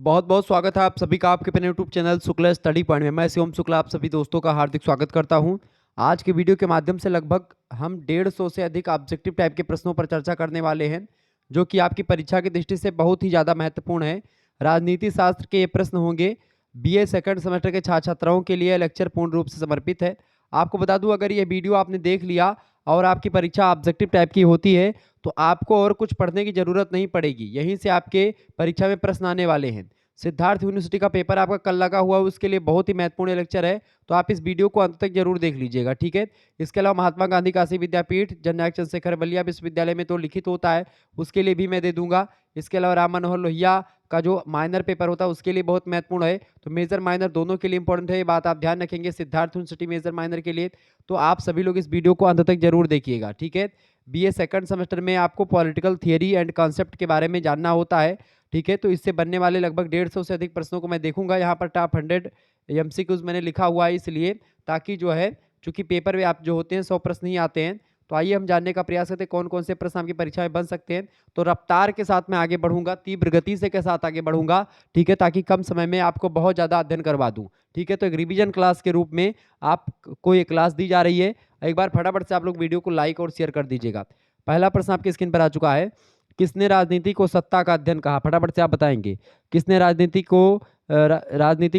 बहुत बहुत स्वागत है आप सभी का आपके अपने YouTube channel Shukla study point में। मैं शिवम शुक्ला आप सभी दोस्तों का हार्दिक स्वागत करता हूं। आज के वीडियो के माध्यम से लगभग हम 150 से अधिक ऑब्जेक्टिव टाइप के प्रश्नों पर चर्चा करने वाले हैं, जो कि आपकी परीक्षा की दृष्टि से बहुत ही ज़्यादा महत्वपूर्ण है। राजनीति शास्त्र के ये प्रश्न होंगे। बीए सेकंड सेमेस्टर के छात्र छात्राओं के लिए लेक्चर पूर्ण रूप से समर्पित है। आपको बता दूं, अगर ये वीडियो आपने देख लिया और आपकी परीक्षा ऑब्जेक्टिव टाइप की होती है तो आपको और कुछ पढ़ने की जरूरत नहीं पड़ेगी। यहीं से आपके परीक्षा में प्रश्न आने वाले हैं। सिद्धार्थ यूनिवर्सिटी का पेपर आपका कल लगा हुआ है, उसके लिए बहुत ही महत्वपूर्ण लेक्चर है, तो आप इस वीडियो को अंत तक जरूर देख लीजिएगा, ठीक है। इसके अलावा महात्मा गांधी काशी विद्यापीठ जननायक चंद्रशेखर बलिया विश्वविद्यालय में तो लिखित होता है, उसके लिए भी मैं दे दूंगा। इसके अलावा राम मनोहर लोहिया का जो माइनर पेपर होता है उसके लिए बहुत महत्वपूर्ण है, तो मेजर माइनर दोनों के लिए इंपॉर्टेंट है, ये बात आप ध्यान रखेंगे सिद्धार्थ यूनिवर्सिटी मेजर माइनर के लिए। तो आप सभी लोग इस वीडियो को अंत तक जरूर देखिएगा, ठीक है। बीए सेकंड सेमेस्टर में आपको पॉलिटिकल थियरी एंड कॉन्सेप्ट के बारे में जानना होता है, ठीक है। तो इससे बनने वाले लगभग 150 से अधिक प्रश्नों को मैं देखूंगा। यहाँ पर टॉप 100 एमसीक्यूज मैंने लिखा हुआ है, इसलिए ताकि जो है, चूंकि पेपर में आप जो होते हैं 100 प्रश्न ही आते हैं, तो आइए हम जानने का प्रयास करते हैं कौन कौन से प्रश्न आपकी परीक्षा में बन सकते हैं। तो रफ्तार के साथ मैं आगे बढ़ूंगा, तीव्र गति से के साथ आगे बढ़ूंगा, ठीक है, ताकि कम समय में आपको बहुत ज्यादा अध्ययन करवा दूं, ठीक है। तो एक रिवीजन क्लास के रूप में आपको ये क्लास दी जा रही है। एक बार फटाफट से आप लोग वीडियो को लाइक और शेयर कर दीजिएगा। पहला प्रश्न आपकी स्क्रीन पर आ चुका है। किसने राजनीति को सत्ता का अध्ययन कहा? फटाफट से आप बताएंगे। किसने राजनीति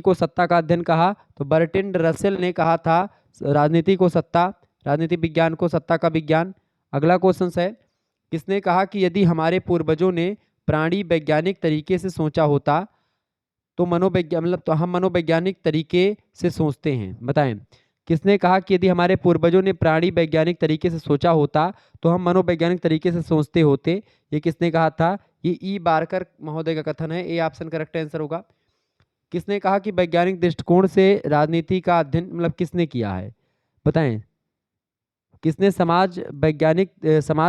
को सत्ता का अध्ययन कहा? तो बर्ट्रैंड रसेल ने कहा था राजनीति को सत्ता, राजनीति विज्ञान को सत्ता का विज्ञान। अगला क्वेश्चन है, किसने कहा कि यदि हमारे पूर्वजों ने प्राणी वैज्ञानिक तरीके से सोचा होता तो हम मनोवैज्ञानिक तरीके से सोचते हैं? बताएं। किसने कहा कि यदि हमारे पूर्वजों ने प्राणी वैज्ञानिक तरीके से सोचा होता तो हम मनोवैज्ञानिक तरीके से सोचते होते? ये किसने कहा था? ये ई बारकर महोदय का कथन है। ए ऑप्शन करेक्ट आंसर होगा। किसने कहा कि वैज्ञानिक दृष्टिकोण से राजनीति का अध्ययन किसने किया है? बताएं। किसने समाज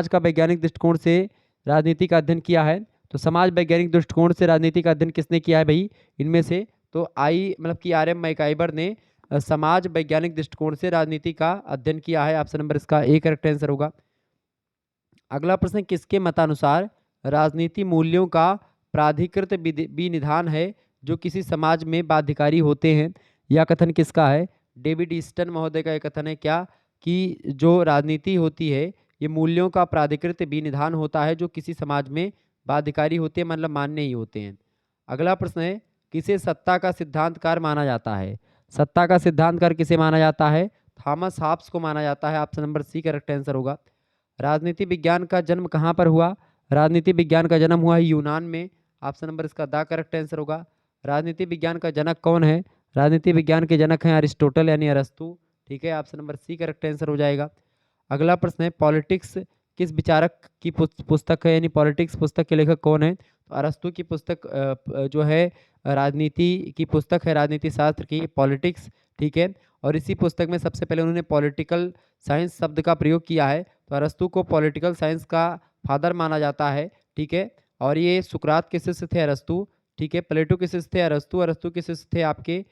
का वैज्ञानिक दृष्टिकोण से राजनीति का अध्ययन किया है? तो समाज वैज्ञानिक दृष्टिकोण से राजनीति का अध्ययन किसने किया है भाई इनमें से? तो आर एम मैकाइबर ने समाज वैज्ञानिक दृष्टिकोण से राजनीति का अध्ययन किया है। ऑप्शन नंबर इसका ए करेक्ट आंसर होगा। अगला प्रश्न, किसके मतानुसार राजनीति मूल्यों का प्राधिकृत विनिधान है जो किसी समाज में बाध्यकारी होते हैं? यह कथन किसका है? डेविड ईस्टन महोदय का यह कथन है क्या, कि जो राजनीति होती है ये मूल्यों का प्राधिकृत विनिधान होता है जो किसी समाज में बाध्यकारी होते हैं, मतलब मान्य ही होते हैं। अगला प्रश्न है, किसे सत्ता का सिद्धांतकार माना जाता है? सत्ता का सिद्धांतकार किसे माना जाता है? थॉमस हॉब्स को माना जाता है। Option number C correct answer होगा। राजनीति विज्ञान का जन्म कहाँ पर हुआ? राजनीति विज्ञान का जन्म हुआ है यूनान में। ऑप्शन नंबर इसका द करेक्ट आंसर होगा। राजनीति विज्ञान का जनक कौन है? राजनीति विज्ञान के जनक हैं अरिस्टोटल यानी अरस्तु, ठीक है। Option number C correct answer हो जाएगा। अगला प्रश्न है, पॉलिटिक्स किस विचारक की पुस्तक है, यानी पॉलिटिक्स पुस्तक के लेखक कौन है? तो अरस्तु की पुस्तक जो है राजनीति की पुस्तक है, राजनीति शास्त्र की पॉलिटिक्स, ठीक है। और इसी पुस्तक में सबसे पहले उन्होंने पॉलिटिकल साइंस शब्द का प्रयोग किया है, तो अरस्तु को पॉलिटिकल साइंस का फादर माना जाता है, ठीक है। और ये सुकरात के शिष्य थे अरस्तु, ठीक है। प्लेटो के शिष्य थे अरस्तु, अरस्तु के शिष्य थे आपके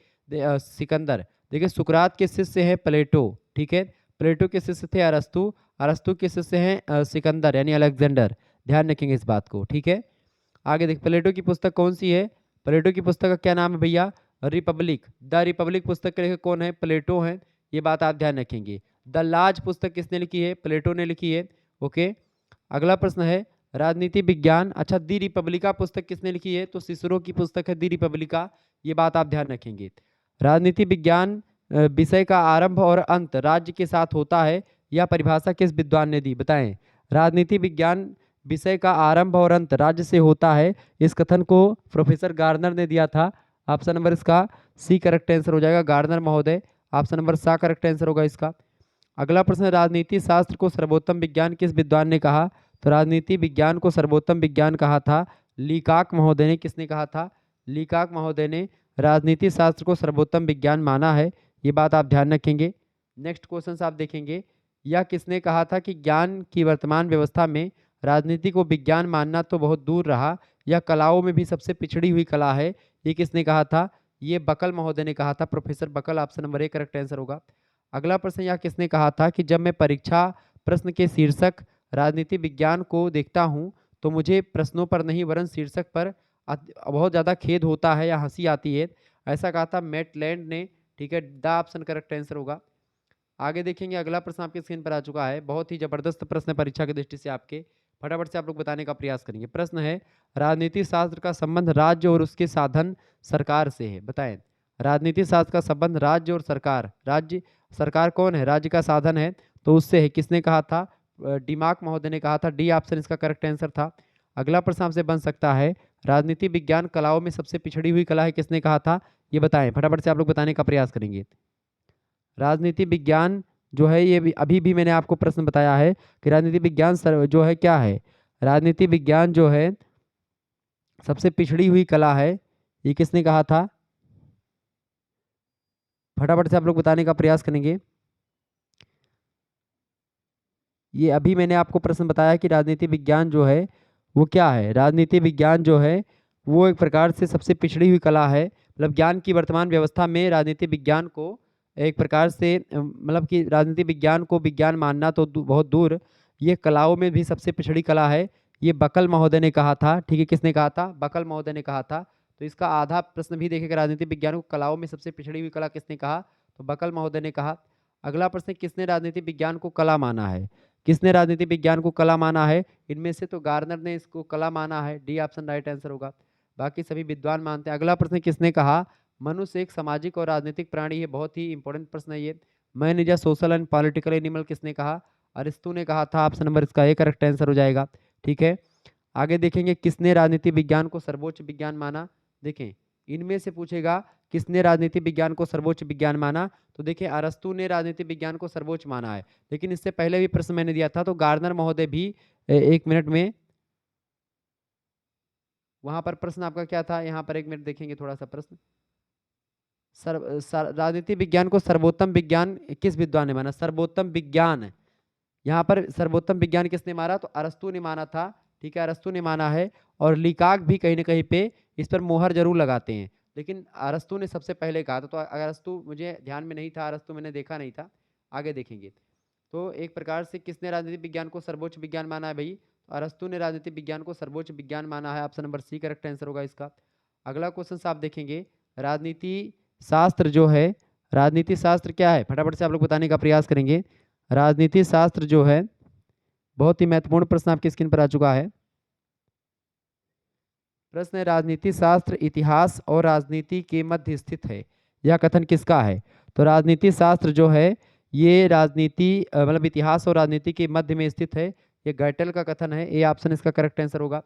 सिकंदर। देखिए, सुकरात के शिष्य है प्लेटो, ठीक है। प्लेटो के शिष्य थे अरस्तु, अरस्तु के शिष्य हैं सिकंदर यानी अलेक्जेंडर। ध्यान रखेंगे इस बात को, ठीक है। आगे देख, प्लेटो की पुस्तक कौन सी है? प्लेटो की पुस्तक का क्या नाम है भैया? रिपब्लिक। द रिपब्लिक पुस्तक के लेखक कौन है? प्लेटो हैं, ये बात आप ध्यान रखेंगे। द लाज पुस्तक किसने लिखी है? प्लेटो ने लिखी है, ओके। अगला प्रश्न है, राजनीति विज्ञान, अच्छा, दी रिपब्लिका पुस्तक किसने लिखी है? तो सिसरो की पुस्तक है दी रिपब्लिका, ये बात आप ध्यान रखेंगे। राजनीति विज्ञान विषय का आरंभ और अंत राज्य के साथ होता है, यह परिभाषा किस विद्वान ने दी? बताएं। राजनीति विज्ञान विषय का आरंभ और अंत राज्य से होता है, इस कथन को प्रोफेसर गार्नर ने दिया था। ऑप्शन नंबर इसका सी करेक्ट आंसर हो जाएगा, गार्नर महोदय। ऑप्शन नंबर सा करेक्ट आंसर होगा इसका। अगला प्रश्न, राजनीति शास्त्र को सर्वोत्तम विज्ञान किस विद्वान ने कहा? तो राजनीति विज्ञान को सर्वोत्तम विज्ञान कहा था लीकाक महोदय ने। किसने कहा था? लीकाक महोदय ने राजनीति शास्त्र को सर्वोत्तम विज्ञान माना है, ये बात आप ध्यान रखेंगे। नेक्स्ट क्वेश्चन आप देखेंगे, यह किसने कहा था कि ज्ञान की वर्तमान व्यवस्था में राजनीति को विज्ञान मानना तो बहुत दूर रहा, यह कलाओं में भी सबसे पिछड़ी हुई कला है? ये किसने कहा था? ये बकल महोदय ने कहा था, professor Buckle. Option number A correct answer होगा। अगला प्रश्न, यह किसने कहा था कि जब मैं परीक्षा प्रश्न के शीर्षक राजनीति विज्ञान को देखता हूं तो मुझे प्रश्नों पर नहीं वरन शीर्षक पर बहुत ज़्यादा खेद होता है या हंसी आती है, ऐसा कहा था मैटलैंड ने। ठीक है, द ऑप्शन करेक्ट आंसर होगा। आगे देखेंगे, अगला प्रश्न आपके स्क्रीन पर आ चुका है। बहुत ही जबरदस्त प्रश्न है परीक्षा की दृष्टि से आपके, फटाफट से आप लोग बताने का प्रयास करेंगे। प्रश्न है, राजनीति शास्त्र का संबंध राज्य और उसके साधन सरकार से है, बताएं। राजनीति शास्त्र का संबंध राज्य और सरकार, राज्य सरकार कौन है, राज्य का साधन है, तो उससे है। किसने कहा था, डिमार्क महोदय ने कहा था। डी ऑप्शन इसका करेक्ट आंसर था। अगला प्रश्न आपसे बन सकता है, राजनीति विज्ञान कलाओं में सबसे पिछड़ी हुई कला है, किसने कहा था, ये बताएं। फटाफट से आप लोग बताने का प्रयास करेंगे। राजनीति विज्ञान जो है, ये अभी भी मैंने आपको प्रश्न बताया है कि राजनीति विज्ञान जो है क्या है। राजनीति विज्ञान जो है सबसे पिछड़ी हुई कला है, ये किसने कहा था, फटाफट से आप लोग बताने का प्रयास करेंगे। ये अभी मैंने आपको प्रश्न बताया कि राजनीति विज्ञान जो है वो क्या है। राजनीति विज्ञान जो है वो एक प्रकार से सबसे पिछड़ी हुई कला है। मतलब ज्ञान की वर्तमान व्यवस्था में राजनीति विज्ञान को एक प्रकार से मतलब कि राजनीति विज्ञान को विज्ञान मानना तो बहुत दूर, ये कलाओं में भी सबसे पिछड़ी कला है। ये बकल महोदय ने कहा था। ठीक है, किसने कहा था, बकल महोदय ने कहा था। तो इसका आधा प्रश्न भी देखेगा, राजनीति विज्ञान को कलाओं में सबसे पिछड़ी हुई कला किसने कहा, तो बकल महोदय ने कहा। अगला प्रश्न, किसने राजनीति विज्ञान को कला माना है, किसने राजनीति विज्ञान को कला माना है, इनमें से तो गार्नर ने इसको कला माना है। डी ऑप्शन राइट आंसर होगा, बाकी सभी विद्वान मानते हैं। अगला प्रश्न, किसने कहा मनुष्य एक सामाजिक और राजनीतिक प्राणी है, बहुत ही इंपॉर्टेंट प्रश्न है ये। Man is a social and political animal, किसने कहा, अरिस्तु ने कहा था। ऑप्शन नंबर इसका ए करेक्ट आंसर हो जाएगा। ठीक है, आगे देखेंगे, किसने राजनीति विज्ञान को सर्वोच्च विज्ञान माना। देखें, इनमें से पूछेगा किसने राजनीति विज्ञान को सर्वोच्च विज्ञान माना, तो देखिए अरस्तु ने राजनीति विज्ञान को सर्वोच्च माना है। लेकिन इससे पहले भी प्रश्न मैंने दिया था, तो गार्नर महोदय भी एक मिनट में, वहां पर प्रश्न आपका क्या था, यहाँ पर एक मिनट देखेंगे थोड़ा सा प्रश्न। राजनीति विज्ञान को सर्वोत्तम विज्ञान किस विद्वान ने माना, सर्वोत्तम विज्ञान, यहाँ पर सर्वोत्तम विज्ञान किसने माना, तो अरस्तु ने माना था। ठीक है, अरस्तु ने माना है। और लीकाक भी कहीं ना कहीं पे इस पर मोहर जरूर लगाते हैं, लेकिन अरस्तु ने सबसे पहले कहा था। तो अरस्तु मुझे ध्यान में नहीं था, अरस्तु मैंने देखा नहीं था, आगे देखेंगे। तो एक प्रकार से किसने राजनीति विज्ञान को सर्वोच्च विज्ञान माना है भाई, तो अरस्तु ने राजनीति विज्ञान को सर्वोच्च विज्ञान माना है। Option number C correct answer होगा इसका। अगला क्वेश्चन आप देखेंगे, राजनीति शास्त्र जो है, राजनीति शास्त्र क्या है, फटाफट से आप लोग बताने का प्रयास करेंगे। राजनीति शास्त्र जो है, बहुत ही महत्वपूर्ण प्रश्न आपकी स्क्रीन पर आ चुका है। प्रश्न है, राजनीति शास्त्र इतिहास और राजनीति के मध्य स्थित है, यह कथन किसका है। तो राजनीति शास्त्र जो है ये राजनीति मतलब इतिहास और राजनीति के मध्य में स्थित है, ये गैटल का कथन है। ए ऑप्शन इसका करेक्ट आंसर होगा।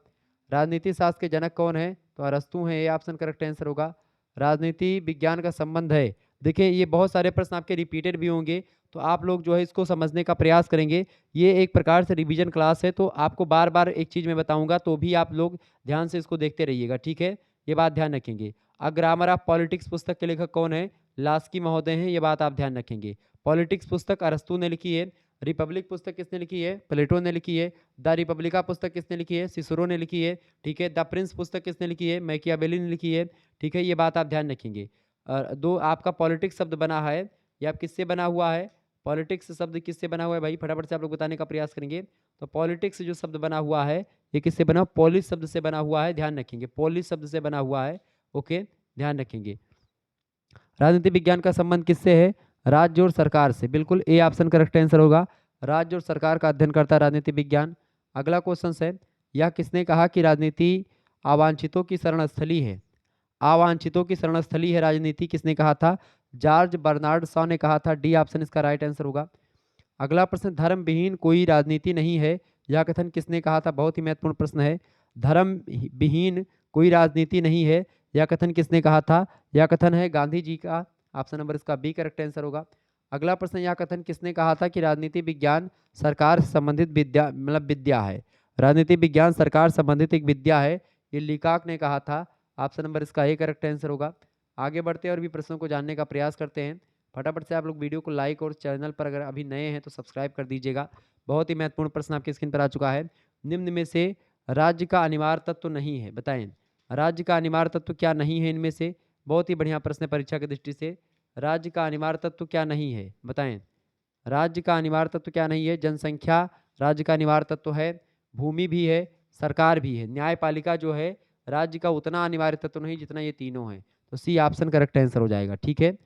राजनीति शास्त्र के जनक कौन है, तो अरस्तु है। ए ऑप्शन करेक्ट आंसर होगा। राजनीति विज्ञान का संबंध है, देखिए ये बहुत सारे प्रश्न आपके रिपीटेड भी होंगे, तो आप लोग जो है इसको समझने का प्रयास करेंगे। ये एक प्रकार से रिवीजन क्लास है, तो आपको बार बार एक चीज़ मैं बताऊंगा, तो भी आप लोग ध्यान से इसको देखते रहिएगा। ठीक है, ये बात ध्यान रखेंगे। अ ग्रामर ऑफ पॉलिटिक्स पुस्तक के लेखक कौन है, लास्की महोदय हैं, ये बात आप ध्यान रखेंगे। पॉलिटिक्स पुस्तक अरस्तु ने लिखी है। रिपब्लिक पुस्तक किसने लिखी है, प्लेटो ने लिखी है। द रिपब्लिका पुस्तक किसने लिखी है, सिसरो ने लिखी है। ठीक है, द प्रिंस पुस्तक किसने लिखी है, मैकियावेली ने लिखी है। ठीक है, ये बात आप ध्यान रखेंगे। दो आपका पॉलिटिक्स शब्द बना है, ये आप किससे बना हुआ है, पॉलिटिक्स शब्द किससे बना हुआ है भाई, फटाफट से आप लोग बताने का प्रयास करेंगे। तो पॉलिटिक्स जो शब्द बना हुआ है ये किससे बना, पोलिस शब्द से बना हुआ है, ध्यान रखेंगे, पोलिस शब्द से बना हुआ है। ओके, ध्यान रखेंगे। राजनीति विज्ञान का संबंध किससे है, राज्य और सरकार से, बिल्कुल ए ऑप्शन करेक्ट आंसर होगा। राज्य और सरकार का अध्ययन करता है राजनीति विज्ञान। अगला क्वेश्चन है, यह किसने कहा कि राजनीति अवांछितों की शरणस्थली है, अवांछितों की शरणस्थली है राजनीति, किसने कहा था, जॉर्ज बर्नार्ड शॉ ने कहा था। डी ऑप्शन इसका राइट आंसर होगा। अगला प्रश्न, धर्म विहीन कोई राजनीति नहीं है, यह कथन किसने कहा था, बहुत ही महत्वपूर्ण प्रश्न है। धर्म विहीन कोई राजनीति नहीं है, यह कथन किसने कहा था, यह कथन है गांधी जी का। ऑप्शन नंबर इसका बी करेक्ट आंसर होगा। अगला प्रश्न, यह कथन किसने कहा था कि राजनीति विज्ञान सरकार से संबंधित विद्या मतलब विद्या है, राजनीति विज्ञान सरकार संबंधित एक विद्या है, ये लीकाक ने कहा था। ऑप्शन नंबर इसका ए करेक्ट आंसर होगा। आगे बढ़ते हैं और भी प्रश्नों को जानने का प्रयास करते हैं। फटाफट से आप लोग वीडियो को लाइक और चैनल पर अगर अभी नए हैं तो सब्सक्राइब कर दीजिएगा। बहुत ही महत्वपूर्ण प्रश्न आपकी स्क्रीन पर आ चुका है। निम्न में से राज्य का अनिवार्य तत्व तो नहीं है, बताएं राज्य का अनिवार्य तत्व क्या नहीं है इनमें से। बहुत ही बढ़िया प्रश्न है परीक्षा की दृष्टि से। राज्य का अनिवार्य तत्व क्या नहीं है, बताएं राज्य का अनिवार्य तत्व क्या नहीं है। जनसंख्या राज्य का अनिवार्य तत्व है, भूमि भी है, सरकार भी है, न्यायपालिका जो है राज्य का उतना अनिवार्य तत्व नहीं जितना ये तीनों हैं। तो सी ऑप्शन करेक्ट आंसर हो जाएगा। ठीक है,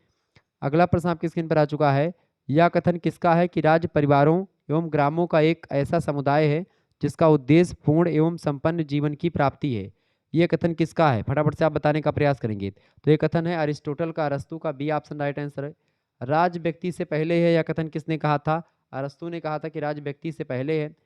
अगला प्रश्न आपकी स्क्रीन पर आ चुका है। यह कथन किसका है कि राज्य परिवारों एवं ग्रामों का एक ऐसा समुदाय है जिसका उद्देश्य पूर्ण एवं संपन्न जीवन की प्राप्ति है। यह कथन किसका है, फटाफट से आप बताने का प्रयास करेंगे। तो यह कथन है अरिस्टोटल का, अरस्तू का, बी ऑप्शन राइट आंसर है। राज व्यक्ति से पहले है, यह कथन किसने कहा था? अरस्तू ने कहा था कि राज व्यक्ति से पहले है।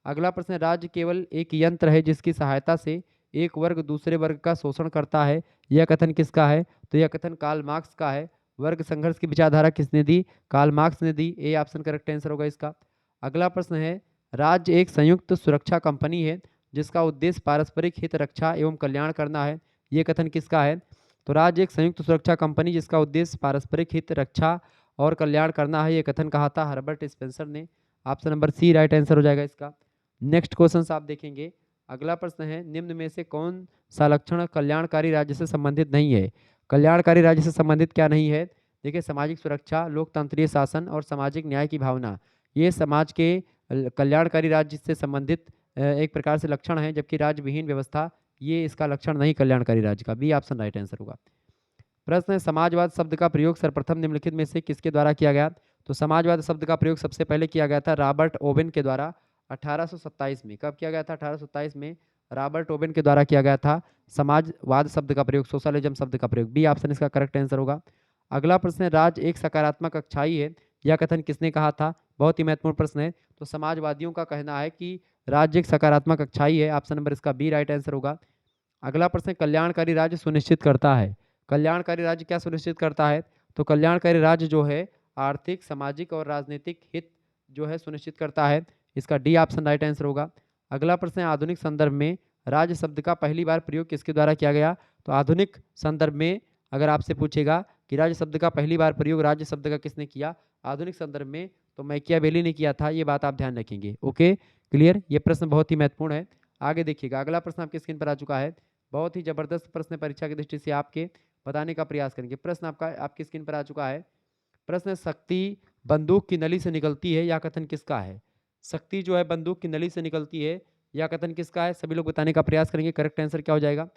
अगला प्रश्न है, राज्य केवल एक यंत्र है जिसकी सहायता से एक वर्ग दूसरे वर्ग का शोषण करता है। यह कथन किसका है? तो यह कथन कार्ल मार्क्स का है। वर्ग संघर्ष की विचारधारा किसने दी? कार्ल मार्क्स ने दी। ए ऑप्शन करेक्ट आंसर होगा इसका। अगला प्रश्न है, राज्य एक संयुक्त सुरक्षा कंपनी है जिसका उद्देश्य पारस्परिक हित रक्षा एवं कल्याण करना है। यह कथन किसका है? तो राज्य एक संयुक्त सुरक्षा कंपनी जिसका उद्देश्य पारस्परिक हित रक्षा और कल्याण करना है, यह कथन कहा था हर्बर्ट स्पेंसर ने। Option number C right answer हो जाएगा इसका। नेक्स्ट क्वेश्चन आप देखेंगे। अगला प्रश्न है, निम्न में से कौन सा लक्षण कल्याणकारी राज्य से संबंधित नहीं है? कल्याणकारी राज्य से संबंधित क्या नहीं है? देखिए, सामाजिक सुरक्षा, लोकतंत्रीय शासन और सामाजिक न्याय की भावना, ये समाज के कल्याणकारी राज्य से संबंधित एक प्रकार से लक्षण है, जबकि राज्य विहीन व्यवस्था ये इसका लक्षण नहीं कल्याणकारी राज्य का। बी ऑप्शन राइट आंसर होगा। प्रश्न है, समाजवाद शब्द का प्रयोग सर्वप्रथम निम्नलिखित में से किसके द्वारा किया गया? तो समाजवाद शब्द का प्रयोग सबसे पहले किया गया था रॉबर्ट ओवेन के द्वारा 1827 में। कब किया गया था? 1827 में रॉबर्ट ओवेन के द्वारा किया गया था समाजवाद शब्द का प्रयोग, सोशलिज्म शब्द का प्रयोग। बी ऑप्शन इसका करेक्ट आंसर होगा। अगला प्रश्न है, राज्य एक सकारात्मक अच्छाई है, यह कथन किसने कहा था? बहुत ही महत्वपूर्ण प्रश्न है। तो समाजवादियों का कहना है कि राज्य एक सकारात्मक अच्छाई है। ऑप्शन नंबर इसका बी राइट आंसर होगा। अगला प्रश्न, कल्याणकारी राज्य सुनिश्चित करता है। कल्याणकारी राज्य क्या सुनिश्चित करता है? तो कल्याणकारी राज्य जो है आर्थिक, सामाजिक और राजनीतिक हित जो है सुनिश्चित करता है। इसका डी ऑप्शन राइट आंसर होगा। अगला प्रश्न है, आधुनिक संदर्भ में राज्य शब्द का पहली बार प्रयोग किसके द्वारा किया गया? तो आधुनिक संदर्भ में अगर आपसे पूछेगा कि राज्य शब्द का पहली बार प्रयोग राज्य शब्द का किसने किया आधुनिक संदर्भ में, तो मैकियावेली ने किया था। ये बात आप ध्यान रखेंगे। Okay, clear. ये प्रश्न बहुत ही महत्वपूर्ण है। आगे देखिएगा, अगला प्रश्न आपकी स्क्रीन पर आ चुका है। बहुत ही जबरदस्त प्रश्न परीक्षा की दृष्टि से आपके बताने का प्रयास करेंगे। प्रश्न आपकी स्क्रीन पर आ चुका है। प्रश्न, शक्ति बंदूक की नली से निकलती है, यह कथन किसका है? शक्ति जो है बंदूक की नली से निकलती है, यह कथन किसका है? सभी लोग बताने का प्रयास करेंगे। करेक्ट आंसर क्या हो जाएगा?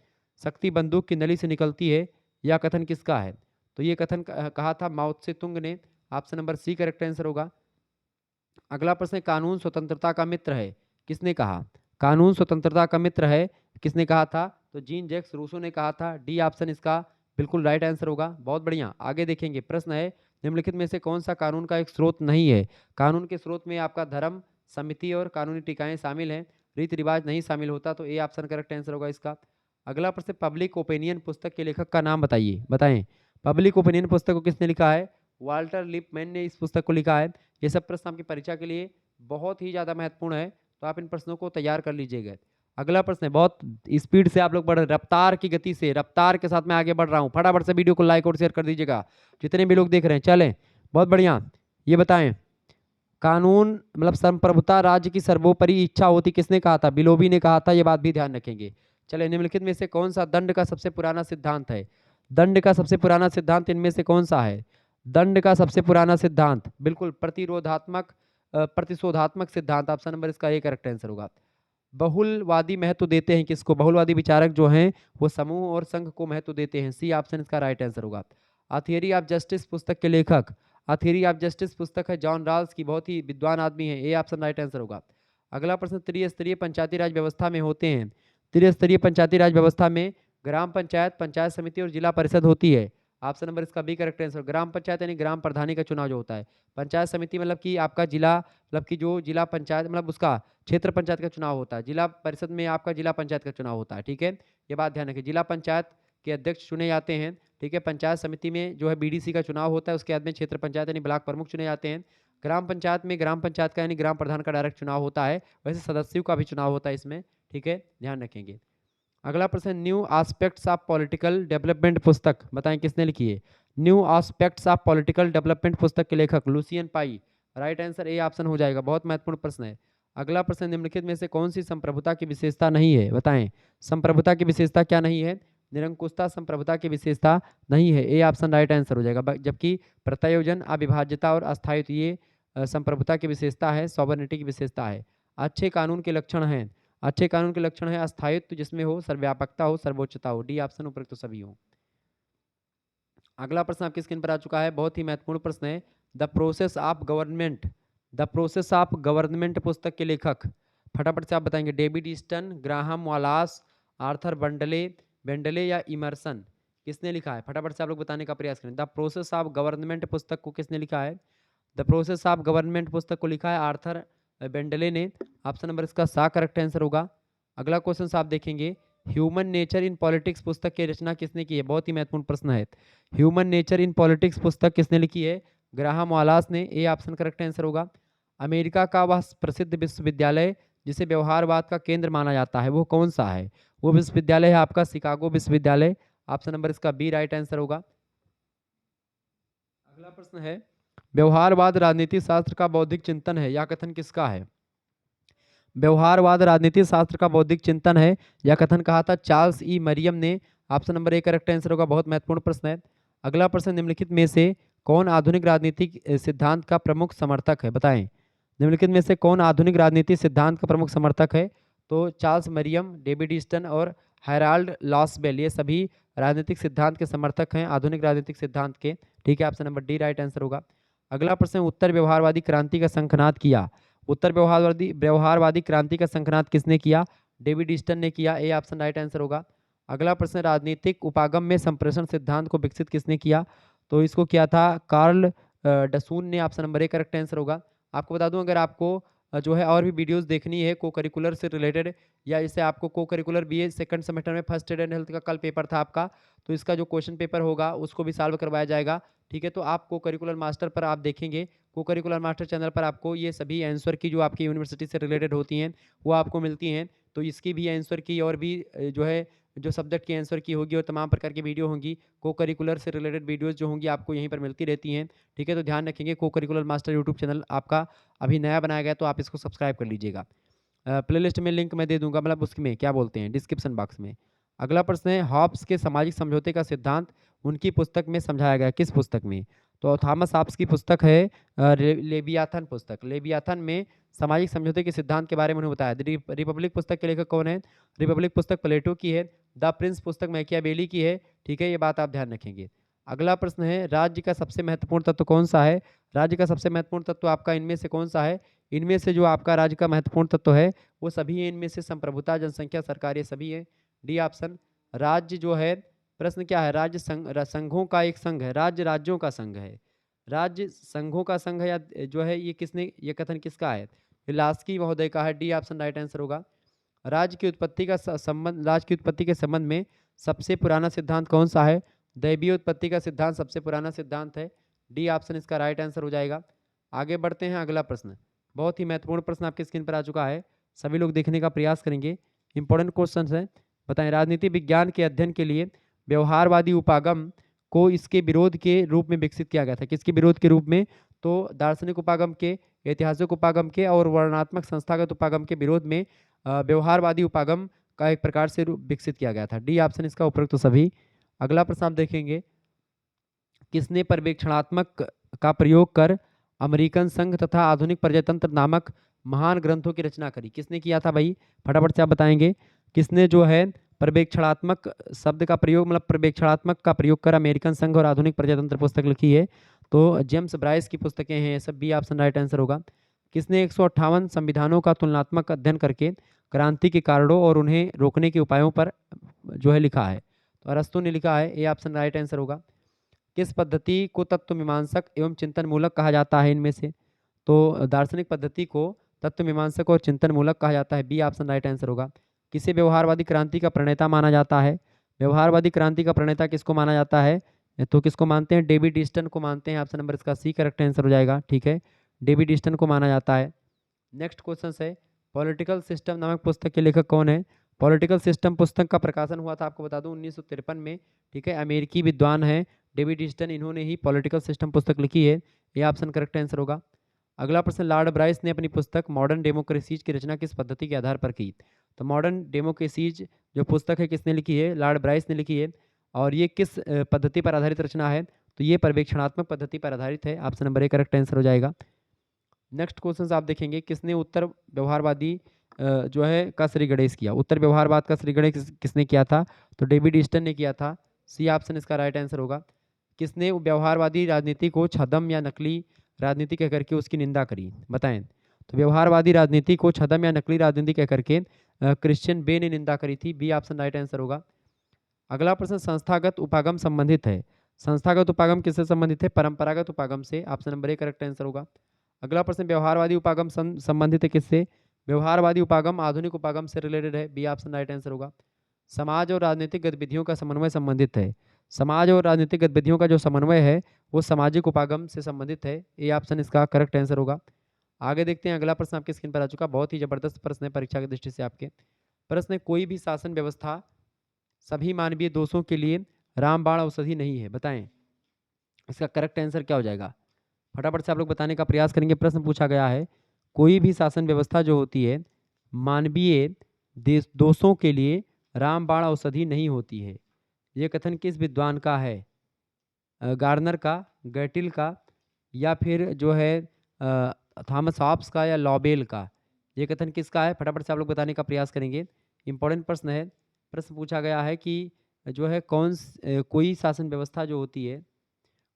शक्ति बंदूक की नली से निकलती है, यह कथन किसका है? तो ये कथन कहा था माओ त्से तुंग ने। Option number C correct answer होगा। अगला प्रश्न, कानून स्वतंत्रता का मित्र है, किसने कहा? कानून स्वतंत्रता का मित्र है, किसने कहा था? तो जीन जैक्स रूसो ने कहा था। डी ऑप्शन इसका बिल्कुल राइट आंसर होगा। बहुत बढ़िया, आगे देखेंगे। प्रश्न है, निम्नलिखित में से कौन सा कानून का एक स्रोत नहीं है? कानून के स्रोत में आपका धर्म, समिति और कानूनी टीकाएं शामिल हैं, रीति रिवाज नहीं शामिल होता। तो ए ऑप्शन करेक्ट आंसर होगा इसका। अगला प्रश्न, पब्लिक ओपिनियन पुस्तक के लेखक का नाम बताइए, बताएं। पब्लिक ओपिनियन पुस्तक को किसने लिखा है? वाल्टर लिपमैन ने इस पुस्तक को लिखा है। ये सब प्रश्न आपकी परीक्षा के लिए बहुत ही ज़्यादा महत्वपूर्ण है, तो आप इन प्रश्नों को तैयार कर लीजिएगा। अगला प्रश्न है, बहुत स्पीड से आप लोग बढ़ रहे, रफ्तार की गति से, रफ्तार के साथ मैं आगे बढ़ रहा हूँ। फटाफट से वीडियो को लाइक और शेयर कर दीजिएगा, जितने भी लोग देख रहे हैं। चलें, बहुत बढ़िया। ये बताएं, कानून मतलब संप्रभुता राज्य की सर्वोपरि इच्छा होती, किसने कहा था? बिलोबी ने कहा था। ये बात भी ध्यान रखेंगे। चले, निम्नलिखित में से कौन सा दंड का सबसे पुराना सिद्धांत है? दंड का सबसे पुराना सिद्धांत इनमें से कौन सा है? दंड का सबसे पुराना सिद्धांत बिल्कुल प्रतिशोधात्मक सिद्धांत। ऑप्शन नंबर इसका ए करेक्ट आंसर होगा। बहुलवादी महत्व देते हैं किसको? बहुलवादी विचारक जो हैं वो समूह और संघ को महत्व देते हैं। सी ऑप्शन इसका राइट आंसर होगा। अ थियरी ऑफ जस्टिस पुस्तक के लेखक, अ थियरी ऑफ जस्टिस पुस्तक है जॉन रॉल्स की, बहुत ही विद्वान आदमी है। ए ऑप्शन राइट आंसर होगा। अगला प्रश्न, त्रिस्तरीय पंचायती राज व्यवस्था में होते हैं, त्रिस्तरीय पंचायती राज व्यवस्था में ग्राम पंचायत, पंचायत समिति और जिला परिषद होती है। ऑप्शन नंबर इसका बी करेक्ट आंसर। ग्राम पंचायत यानी ग्राम प्रधानी का चुनाव जो होता है। पंचायत समिति मतलब कि आपका जिला, मतलब कि जो जिला पंचायत मतलब उसका क्षेत्र पंचायत का चुनाव होता है। जिला परिषद में आपका जिला पंचायत का चुनाव होता है। ठीक है, ये बात ध्यान रखिए। जिला पंचायत के अध्यक्ष चुने जाते हैं। ठीक है, पंचायत समिति में जो है बीडीसी का चुनाव होता है, उसके बाद में क्षेत्र पंचायत यानी ब्लॉक प्रमुख चुने जाते हैं। ग्राम पंचायत में ग्राम पंचायत का यानी ग्राम प्रधान का डायरेक्ट चुनाव होता है। वैसे सदस्यों का भी चुनाव होता है इसमें। ठीक है, ध्यान रखेंगे। अगला प्रश्न, new aspects of political development पुस्तक बताएं किसने लिखी है? New aspects of political development पुस्तक के लेखक Lucian pi. Right answer A option हो जाएगा। बहुत महत्वपूर्ण प्रश्न है। अगला प्रश्न, निम्नलिखित में से कौन सी संप्रभुता की विशेषता नहीं है? बताएं, संप्रभुता की विशेषता क्या नहीं है? निरंकुशता संप्रभुता की विशेषता नहीं है। ए ऑप्शन राइट आंसर हो जाएगा। जबकि प्रत्यायोजन, अविभाज्यता और अस्थायित्व ये संप्रभुता की विशेषता है, सॉवरेनिटी की विशेषता है। अच्छे कानून के लक्षण हैं, अच्छे कानून के लक्षण है अस्थायित्व, जिसमें हो सर्वव्यापकता हो, सर्वोच्चता हो। डी ऑप्शन उपरोक्त तो सभी हो। अगला प्रश्न आपकी स्क्रीन पर आ चुका है, बहुत ही महत्वपूर्ण प्रश्न है। The process of government, the process of government पुस्तक के लेखक फटाफट से आप बताएंगे। डेविड ईस्टन, ग्राहम वालास, आर्थर बंडले बेंडले या इमर्सन, किसने लिखा है? फटाफट से आप लोग बताने का प्रयास करें। द प्रोसेस ऑफ गवर्नमेंट पुस्तक को किसने लिखा है? द प्रोसेस ऑफ गवर्नमेंट पुस्तक को लिखा है आर्थर बेंडले ने। ऑप्शन नंबर इसका सा करेक्ट आंसर होगा। अगला क्वेश्चन आप देखेंगे, ह्यूमन नेचर इन पॉलिटिक्स पुस्तक की रचना किसने की है? बहुत ही महत्वपूर्ण प्रश्न है। ह्यूमन नेचर इन पॉलिटिक्स पुस्तक किसने लिखी है? ग्राहम वालास ने। ए ऑप्शन करेक्ट आंसर होगा। अमेरिका का वह प्रसिद्ध विश्वविद्यालय जिसे व्यवहारवाद का केंद्र माना जाता है वो कौन सा है? वो विश्वविद्यालय है आपका शिकागो विश्वविद्यालय। ऑप्शन नंबर इसका बी राइट आंसर होगा। अगला प्रश्न है, व्यवहारवाद राजनीति शास्त्र का बौद्धिक चिंतन है, यह कथन किसका है? व्यवहारवाद राजनीति शास्त्र का बौद्धिक चिंतन है, यह कथन कहा था चार्ल्स ई मरियम ने। Option number A correct answer होगा। बहुत महत्वपूर्ण प्रश्न है। अगला प्रश्न, निम्नलिखित में से कौन आधुनिक राजनीतिक सिद्धांत का प्रमुख समर्थक है? बताएं, निम्नलिखित में से कौन आधुनिक राजनीति सिद्धांत का प्रमुख समर्थक है? तो चार्ल्स मरियम, डेविड ईस्टन और हैराल्ड लॉसबेल, ये सभी राजनीतिक सिद्धांत के समर्थक हैं, आधुनिक राजनीतिक सिद्धांत के। ठीक है, option number D right answer होगा। अगला प्रश्न, उत्तर व्यवहारवादी क्रांति का शंखनाद किया। उत्तर व्यवहारवादी क्रांति का शंखनाद किसने किया? डेविड ईस्टन ने किया। ए ऑप्शन राइट आंसर होगा। अगला प्रश्न, राजनीतिक उपागम में संप्रेषण सिद्धांत को विकसित किसने किया? तो इसको किया था कार्ल डसून ने। Option number A correct answer होगा। आपको बता दूं, अगर आपको जो है और भी वीडियोस देखनी है को करिकुलर से रिलेटेड, या इसे आपको को करिकुलर बीए सेकंड सेमेस्टर में फर्स्ट एड एंड हेल्थ का कल पेपर था आपका, तो इसका जो क्वेश्चन पेपर होगा उसको भी सॉल्व करवाया जाएगा। ठीक है, तो आप को करिकुलर मास्टर पर आप देखेंगे, को करिकुलर मास्टर चैनल पर आपको ये सभी आंसर की जो आपकी यूनिवर्सिटी से रिलेटेड होती हैं वो आपको मिलती हैं। तो इसकी भी आंसर की और भी जो है जो सब्जेक्ट की आंसर की होगी और तमाम प्रकार की वीडियो होंगी, को करिकुलर से रिलेटेड वीडियोस जो होंगी आपको यहीं पर मिलती रहती हैं। ठीक है, तो ध्यान रखेंगे, को करिकुलर मास्टर यूट्यूब चैनल आपका अभी नया बनाया गया, तो आप इसको सब्सक्राइब कर लीजिएगा। प्लेलिस्ट में लिंक मैं दे दूंगा, मतलब उसमें क्या बोलते हैं डिस्क्रिप्शन बॉक्स में। अगला प्रश्न है, हॉब्स के सामाजिक समझौते का सिद्धांत उनकी पुस्तक में समझाया गया, किस पुस्तक में? तो थॉमस हॉब्स की पुस्तक है लेवियाथन पुस्तक। लेवियाथन में सामाजिक समझौते के सिद्धांत के बारे में उन्होंने बताया। रिपब्लिक पुस्तक के लेखक कौन है? रिपब्लिक पुस्तक प्लेटो की है। द प्रिंस पुस्तक मैकियावेली की है। ठीक है, ये बात आप ध्यान रखेंगे। अगला प्रश्न है, राज्य का सबसे महत्वपूर्ण तत्व कौन सा है? राज्य का सबसे महत्वपूर्ण तत्व आपका इनमें से कौन सा है? इनमें से जो आपका राज्य का महत्वपूर्ण तत्व है वो सभी है, इनमें से संप्रभुता, जनसंख्या, सरकार, ये सभी है। D option. राज्य जो है, प्रश्न क्या है? राज्य संघों का एक संघ है, राज्य राज्यों का संघ है। राज्य संघों का संघ है या जो है ये किसने, ये कथन किसका है? लास्की महोदय का है। डी ऑप्शन राइट आंसर होगा। राज्य की उत्पत्ति का संबंध, राज्य की उत्पत्ति के संबंध में सबसे पुराना सिद्धांत कौन सा है? दैवीय उत्पत्ति का सिद्धांत सबसे पुराना सिद्धांत है। डी ऑप्शन इसका राइट आंसर हो जाएगा। आगे बढ़ते हैं, अगला प्रश्न बहुत ही महत्वपूर्ण प्रश्न आपकी स्क्रीन पर आ चुका है, सभी लोग देखने का प्रयास करेंगे। इंपॉर्टेंट क्वेश्चन है, बताएं, राजनीति विज्ञान के अध्ययन के लिए व्यवहारवादी उपागम को इसके विरोध के रूप में विकसित किया गया था, किसके विरोध के रूप में? तो दार्शनिक उपागम के, ऐतिहासिक उपागम के और वर्णनात्मक संस्थागत उपागम के विरोध में व्यवहारवादी उपागम का एक प्रकार से विकसित किया गया था। डी ऑप्शन इसका उपरोक्त तो सभी। अगला प्रश्न आप देखेंगे, किसने पर्यवेक्षणात्मक का प्रयोग कर अमेरिकन संघ तथा आधुनिक प्रजातंत्र नामक महान ग्रंथों की रचना करी? किसने किया था भाई? फटाफट से आप बताएंगे, किसने जो है पर्यवेक्षणात्मक शब्द का प्रयोग, मतलब पर्यवेक्षणात्मक का प्रयोग कर अमेरिकन संघ और आधुनिक प्रजातंत्र पुस्तक लिखी है? तो जेम्स ब्राइस की पुस्तकें हैं, सब बी ऑप्शन राइट आंसर होगा। किसने 158 संविधानों का तुलनात्मक अध्ययन करके क्रांति के कारणों और उन्हें रोकने के उपायों पर जो है लिखा है? तो अरस्तु ने लिखा है। ए ऑप्शन राइट आंसर होगा। किस पद्धति को तत्व मीमांसक एवं चिंतन मूलक कहा जाता है इनमें से? तो दार्शनिक पद्धति को तत्व मीमांसक और चिंतन मूलक कहा जाता है। बी ऑप्शन राइट आंसर होगा। किसे व्यवहारवादी क्रांति का प्रणेता माना जाता है? व्यवहारवादी क्रांति का प्रणेता किसको माना जाता है? तो किसको मानते हैं? डेविड ईस्टन को मानते हैं। ऑप्शन नंबर इसका सी करेक्ट आंसर हो जाएगा। ठीक है, डेविड ईस्टन को माना जाता है। नेक्स्ट क्वेश्चन है, पॉलिटिकल सिस्टम नामक पुस्तक के लेखक कौन है? पॉलिटिकल सिस्टम पुस्तक का प्रकाशन हुआ था, आपको बता दूं 1953 में। ठीक है, अमेरिकी विद्वान है डेविड ईस्टन, इन्होंने ही पॉलिटिकल सिस्टम पुस्तक लिखी है। ये ऑप्शन करेक्ट आंसर होगा। अगला प्रश्न, लॉर्ड ब्राइस ने अपनी पुस्तक मॉडर्न डेमोक्रेसीज की रचना किस पद्धति के आधार पर की? तो मॉडर्न डेमोक्रेसीज जो पुस्तक है किसने लिखी है? लॉर्ड ब्राइस ने लिखी है। और ये किस पद्धति पर आधारित रचना है? तो ये पर्यवेक्षणात्मक पद्धति पर आधारित है। Option number A correct answer हो जाएगा। नेक्स्ट क्वेश्चन आप देखेंगे, किसने उत्तर व्यवहारवादी जो है का श्री गणेश किया। उत्तर व्यवहारवाद का श्री गणेश किसने किया था? तो डेविड ईस्टन ने किया था। सी ऑप्शन इसका राइट आंसर होगा। किसने व्यवहारवादी राजनीति को छद्म या नकली राजनीति कह करके उसकी निंदा करी? बताएं। तो व्यवहारवादी राजनीति को छद्म या नकली राजनीति कह करके क्रिश्चियन बे ने निंदा करी थी। बी ऑप्शन राइट आंसर होगा। अगला प्रश्न संस्थागत उपागम संबंधित है। संस्थागत उपागम किससे संबंधित है? परंपरागत उपागम से। Option number A correct answer होगा। अगला प्रश्न व्यवहारवादी उपागम संबंधित है किससे? व्यवहारवादी उपागम आधुनिक उपागम से रिलेटेड है। बी ऑप्शन राइट आंसर होगा। समाज और राजनीतिक गतिविधियों का समन्वय संबंधित है। समाज और राजनीतिक गतिविधियों का जो समन्वय है वो सामाजिक उपागम से संबंधित है। ए ऑप्शन इसका करेक्ट आंसर होगा। आगे देखते हैं अगला प्रश्न आपके स्क्रीन पर आ चुका। बहुत ही जबरदस्त प्रश्न है परीक्षा की दृष्टि से आपके। प्रश्न है कोई भी शासन व्यवस्था सभी मानवीय दोषों के लिए रामबाण औषधि नहीं है। बताएं इसका करेक्ट आंसर क्या हो जाएगा? फटाफट से आप लोग बताने का प्रयास करेंगे। प्रश्न पूछा गया है कोई भी शासन व्यवस्था जो होती है मानवीय दोषों के लिए रामबाण औषधि नहीं होती है। ये कथन किस विद्वान का है? गार्नर का, गैटिल का, या फिर जो है थॉमस हॉब्स का, या लॉबेल का? ये कथन किसका है? फटाफट से आप लोग बताने का प्रयास करेंगे। इंपॉर्टेंट प्रश्न है। प्रश्न पूछा गया है कि जो है कोई शासन व्यवस्था जो होती है,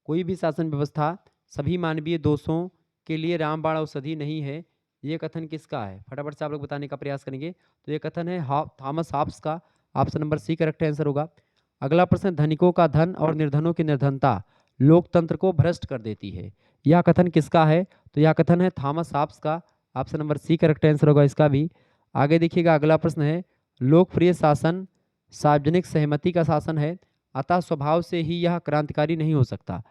कोई भी शासन व्यवस्था सभी मानवीय दोषों के लिए रामबाण औषधि नहीं है। ये कथन किसका है? फटाफट से आप लोग बताने का प्रयास करेंगे। तो ये कथन है थॉमस हॉब्स का। Option number C correct answer होगा। अगला प्रश्न धनिकों का धन और निर्धनों की निर्धनता लोकतंत्र को भ्रष्ट कर देती है। यह कथन किसका है? तो यह कथन है थॉमस हॉब्स का। Option number C correct answer होगा इसका भी। आगे देखिएगा अगला प्रश्न है लोकप्रिय शासन सार्वजनिक सहमति का शासन है, अतः स्वभाव से ही यह क्रांतिकारी नहीं हो सकता।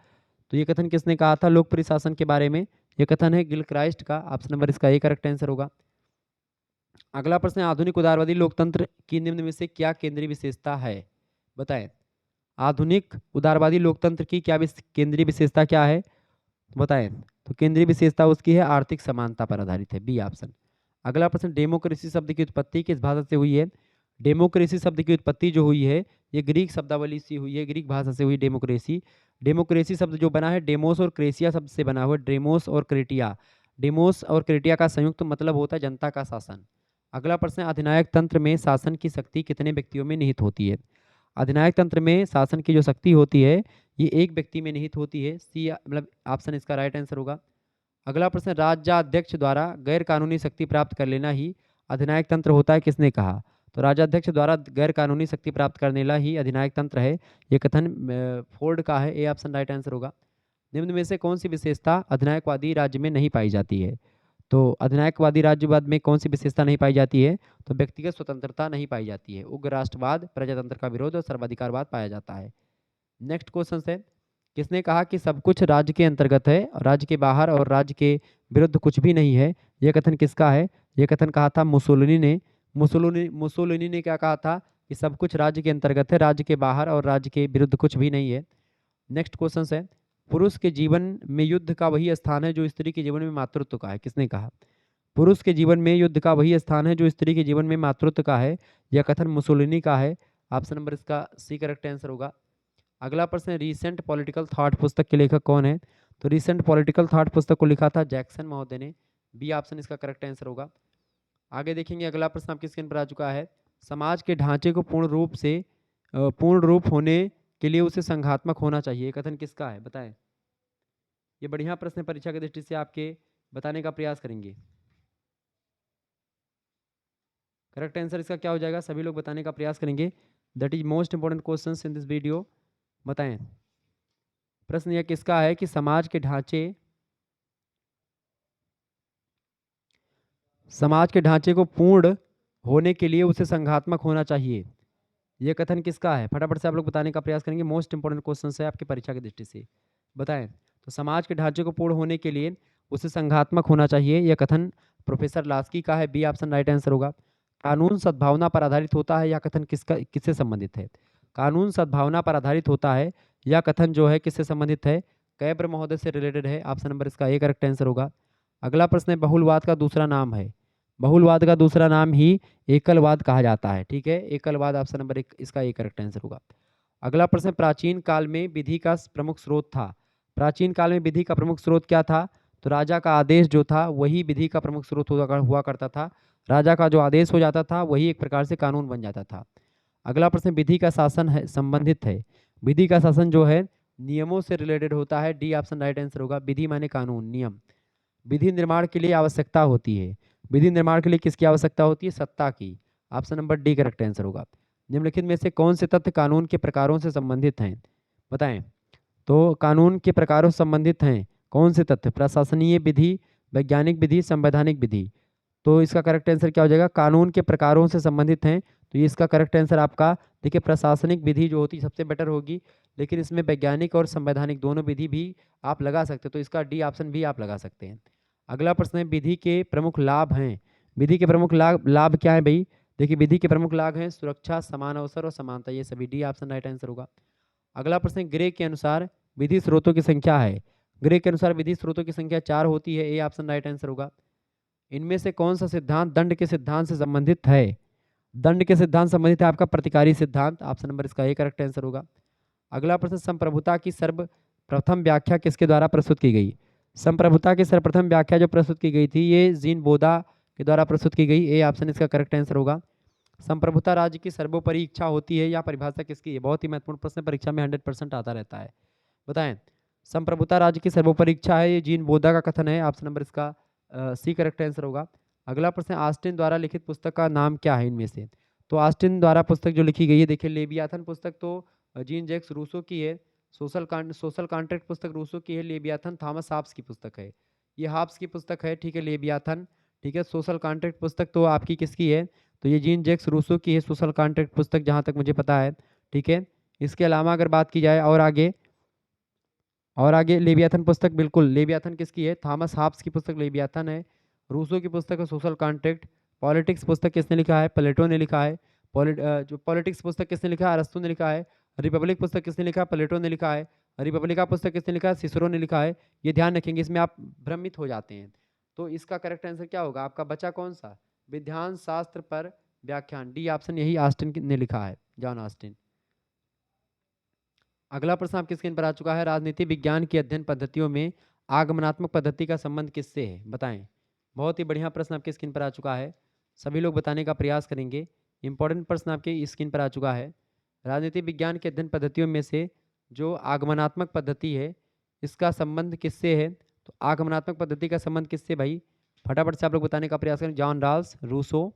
तो ये कथन किसने कहा था लोकप्रिय शासन के बारे में? ये कथन है गिलक्राइस्ट का। ऑप्शन नंबर इसका ए करेक्ट आंसर होगा। अगला प्रश्न है आधुनिक उदारवादी लोकतंत्र की निम्न में से क्या केंद्रीय विशेषता है? बताएं आधुनिक उदारवादी लोकतंत्र की क्या केंद्रीय विशेषता क्या है? बताएं। तो केंद्रीय विशेषता उसकी है आर्थिक समानता पर आधारित है। B option. अगला प्रश्न डेमोक्रेसी शब्द की उत्पत्ति किस भाषा से हुई है? डेमोक्रेसी शब्द की उत्पत्ति जो हुई है ये ग्रीक शब्दावली से हुई है, ग्रीक भाषा से हुई डेमोक्रेसी। डेमोक्रेसी शब्द जो बना है डेमोस और क्रेसिया शब्द से बना हुआ। डेमोस और क्रेटिया, डेमोस और क्रेटिया का संयुक्त मतलब होता है जनता का शासन। अगला प्रश्न अधिनायक तंत्र में शासन की शक्ति कितने व्यक्तियों में निहित होती है? अधिनायक तंत्र में शासन की जो शक्ति होती है ये एक व्यक्ति में निहित होती है। सी मतलब ऑप्शन इसका राइट आंसर होगा। अगला प्रश्न राज्याध्यक्ष द्वारा गैर कानूनी शक्ति प्राप्त कर लेना ही अधिनायक तंत्र होता है, किसने कहा? तो राज्याध्यक्ष द्वारा गैर कानूनी शक्ति प्राप्त करने ला ही अधिनायक तंत्र है। ये कथन फोर्ड का है। ए ऑप्शन राइट आंसर होगा। निम्न में से कौन सी विशेषता अधिनायकवादी राज्य में नहीं पाई जाती है? तो अधिनायकवादी राज्यवाद में कौन सी विशेषता नहीं पाई जाती है? तो व्यक्तिगत स्वतंत्रता नहीं पाई जाती है। उग्र राष्ट्रवाद, प्रजातंत्र का विरोध और सर्वाधिकारवाद पाया जाता है। नेक्स्ट क्वेश्चन है किसने कहा कि सब कुछ राज्य के अंतर्गत है और राज्य के बाहर और राज्य के विरुद्ध कुछ भी नहीं है? यह कथन किसका है? यह कथन कहा था मुसोलिनी ने। मुसोलिनी ने क्या कहा था कि सब कुछ राज्य के अंतर्गत है, राज्य के बाहर और राज्य के विरुद्ध कुछ भी नहीं है। नेक्स्ट क्वेश्चन है पुरुष के जीवन में युद्ध का वही स्थान है जो स्त्री के जीवन में मातृत्व का है, किसने कहा? पुरुष के जीवन में युद्ध का वही स्थान है जो स्त्री के जीवन में मातृत्व का है। यह कथन मुसोलिनी का है। ऑप्शन नंबर इसका सी करेक्ट आंसर होगा। अगला प्रश्न है रीसेंट पॉलिटिकल थॉट पुस्तक के लेखक कौन है? तो रीसेंट पॉलिटिकल थॉट पुस्तक को लिखा था जैक्सन महोदय ने। बी ऑप्शन इसका करेक्ट आंसर होगा। आगे देखेंगे अगला प्रश्न आपकी स्क्रीन पर आ चुका है समाज के ढांचे को पूर्ण रूप होने के लिए उसे संघात्मक होना चाहिए। कथन किसका है? बताएं। ये बढ़िया प्रश्न है, परीक्षा की दृष्टि से आपके बताने का प्रयास करेंगे। करेक्ट आंसर इसका क्या हो जाएगा? सभी लोग बताने का प्रयास करेंगे। That is most important question in this video. बताएं प्रश्न यह किसका है कि समाज के ढांचे को पूर्ण होने के लिए उसे संघात्मक होना चाहिए। यह कथन किसका है? फटाफट से आप लोग बताने का प्रयास करेंगे। मोस्ट इंपॉर्टेंट क्वेश्चन है आपकी परीक्षा की दृष्टि से। बताएं तो समाज के ढांचे को पूर्ण होने के लिए उसे संघात्मक होना चाहिए। यह कथन प्रोफेसर लास्की का है। बी ऑप्शन राइट आंसर होगा। कानून सद्भावना पर आधारित होता है। यह कथन किससे संबंधित है? कानून सद्भावना पर आधारित होता है। यह कथन जो है किससे संबंधित है? कैब्र महोदय से रिलेटेड है। ऑप्शन नंबर इसका ए करेक्ट आंसर होगा। अगला प्रश्न है बहुलवाद का दूसरा नाम है। बहुलवाद का दूसरा नाम ही एकलवाद कहा जाता है। ठीक है, एकलवाद ऑप्शन नंबर इसका ए करेक्ट आंसर होगा। अगला प्रश्न प्राचीन काल में विधि का प्रमुख स्रोत था। प्राचीन काल में विधि का प्रमुख स्रोत क्या था? तो राजा का आदेश जो था वही विधि का प्रमुख स्रोत हुआ करता था। राजा का जो आदेश हो जाता था वही एक प्रकार से कानून बन जाता था। अगला प्रश्न विधि का शासन है संबंधित है। विधि का शासन जो है नियमों से रिलेटेड होता है। डी ऑप्शन राइट आंसर होगा। विधि माने कानून, नियम। विधि निर्माण के लिए आवश्यकता होती है। विधि निर्माण के लिए किसकी आवश्यकता होती है? सत्ता की। Option number D correct answer होगा। निम्नलिखित में से कौन से तथ्य कानून के प्रकारों से संबंधित हैं? बताएं। तो कानून के प्रकारों से संबंधित हैं कौन से तथ्य? प्रशासनीय विधि, वैज्ञानिक विधि, संवैधानिक विधि। तो इसका करेक्ट आंसर क्या हो जाएगा? कानून के प्रकारों से संबंधित हैं, तो ये इसका करेक्ट आंसर आपका देखिए प्रशासनिक विधि जो होती है सबसे बेटर होगी, लेकिन इसमें वैज्ञानिक और संवैधानिक दोनों विधि भी आप लगा सकते हो, तो इसका डी ऑप्शन भी आप लगा सकते हैं। अगला प्रश्न है विधि के प्रमुख लाभ हैं। विधि के प्रमुख लाभ लाभ क्या है भाई? देखिए विधि के प्रमुख लाभ हैं सुरक्षा, समान अवसर और समानता, ये सभी। डी ऑप्शन राइट आंसर होगा। अगला प्रश्न है ग्रे के अनुसार विधि स्रोतों की संख्या है। ग्रे के अनुसार विधि स्रोतों की संख्या 4 होती है। ए ऑप्शन राइट आंसर होगा। इनमें से कौन सा सिद्धांत दंड के सिद्धांत से संबंधित है? दंड के सिद्धांत संबंधित है आपका प्रतिकारी सिद्धांत। ऑप्शन नंबर इसका ए करेक्ट आंसर होगा। अगला प्रश्न संप्रभुता की सर्वप्रथम व्याख्या किसके द्वारा प्रस्तुत की गई? संप्रभुता की सर्वप्रथम व्याख्या जो प्रस्तुत की गई थी ये जीन बोधा के द्वारा प्रस्तुत की गई। ए ऑप्शन इसका करेक्ट आंसर होगा। संप्रभुता राज्य की सर्वोपरि इच्छा होती है, या परिभाषा किसकी है? बहुत ही महत्वपूर्ण प्रश्न, परीक्षा में 100% आता रहता है। बताएं। संप्रभुता राज्य की सर्वोपरि इच्छा है, ये जीन बोधा का कथन है। ऑप्शन नंबर इसका सी करेक्ट आंसर होगा। अगला प्रश्न ऑस्टिन द्वारा लिखित पुस्तक का नाम क्या है इनमें से? तो ऑस्टिन द्वारा पुस्तक जो लिखी गई है, देखिए लेवियाथन पुस्तक तो जीन जैक्स रूसो की है। सोशल कॉन्ट्रैक्ट पुस्तक रूसो की है। लेवियाथन थॉमस हाब्स की पुस्तक है। ये हाब्स की पुस्तक है, ठीक है, लेवियाथन। ठीक है, सोशल कॉन्ट्रैक्ट पुस्तक तो आपकी किसकी है? तो ये जीन जैक्स रूसो की है सोशल कॉन्ट्रैक्ट पुस्तक, जहाँ तक मुझे पता है। ठीक है, इसके अलावा अगर बात की जाए और आगे लेवियाथन पुस्तक, बिल्कुल लेवियाथन किसकी है? थॉमस हाब्स की पुस्तक लेवियाथन है। रूसो की पुस्तक है सोशल कॉन्ट्रैक्ट। पॉलिटिक्स पुस्तक किसने लिखा है? प्लेटो ने लिखा है। जो पॉलिटिक्स पुस्तक किसने लिखा है? अरस्तु ने लिखा है। रिपब्लिक पुस्तक किसने लिखा है? प्लेटो ने लिखा है। रिपब्लिका पुस्तक किसने लिखा है? सिसरो ने लिखा है। ये ध्यान रखेंगे, इसमें आप भ्रमित हो जाते हैं। तो इसका करेक्ट आंसर क्या होगा आपका? बचा कौन सा? विधान शास्त्र पर व्याख्यान। डी ऑप्शन, यही ऑस्टिन ने लिखा है, जॉन ऑस्टिन। अगला प्रश्न आपकी स्क्रीन पर आ चुका है। राजनीति विज्ञान की अध्ययन पद्धतियों में आगमनात्मक पद्धति का संबंध किससे है? बताएं। बहुत ही बढ़िया प्रश्न आपकी स्क्रीन पर आ चुका है, सभी लोग बताने का प्रयास करेंगे। इंपॉर्टेंट प्रश्न आपके स्क्रीन पर आ चुका है। राजनीति विज्ञान के अध्ययन पद्धतियों में से जो आगमनात्मक पद्धति है इसका संबंध किससे है? तो आगमनात्मक पद्धति का संबंध किससे भाई? फटाफट से आप लोग बताने का प्रयास करें। जॉन राल्स, रूसो,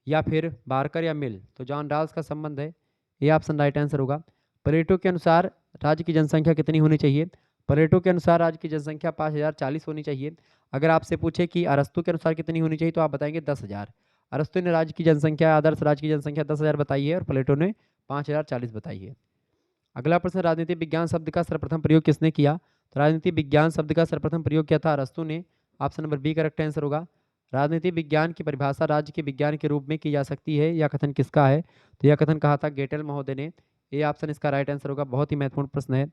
या फिर बार्कर या मिल? तो जॉन राल्स का संबंध है। ये ऑप्शन राइट आंसर होगा। प्लेटो के अनुसार राज्य की जनसंख्या कितनी होनी चाहिए? प्लेटो के अनुसार राज्य की जनसंख्या 5040 होनी चाहिए। अगर आपसे पूछे कि अरस्तु के अनुसार कितनी होनी चाहिए, तो आप बताएंगे 10,000। अरस्तु ने राज्य की जनसंख्या, आदर्श राज्य की जनसंख्या 10,000 बताई है, और प्लेटो ने 5040 बताई है। अगला प्रश्न, राजनीति विज्ञान शब्द का सर्वप्रथम प्रयोग किसने किया? तो राजनीति विज्ञान शब्द का सर्वप्रथम प्रयोग किया था अरस्तु ने। Option number B correct answer होगा। राजनीति विज्ञान की परिभाषा राज्य के विज्ञान के रूप में की जा सकती है, यह कथन किसका है? तो यह कथन कहा था गेटेल महोदय ने। ये ऑप्शन इसका राइट आंसर होगा। बहुत ही महत्वपूर्ण प्रश्न है।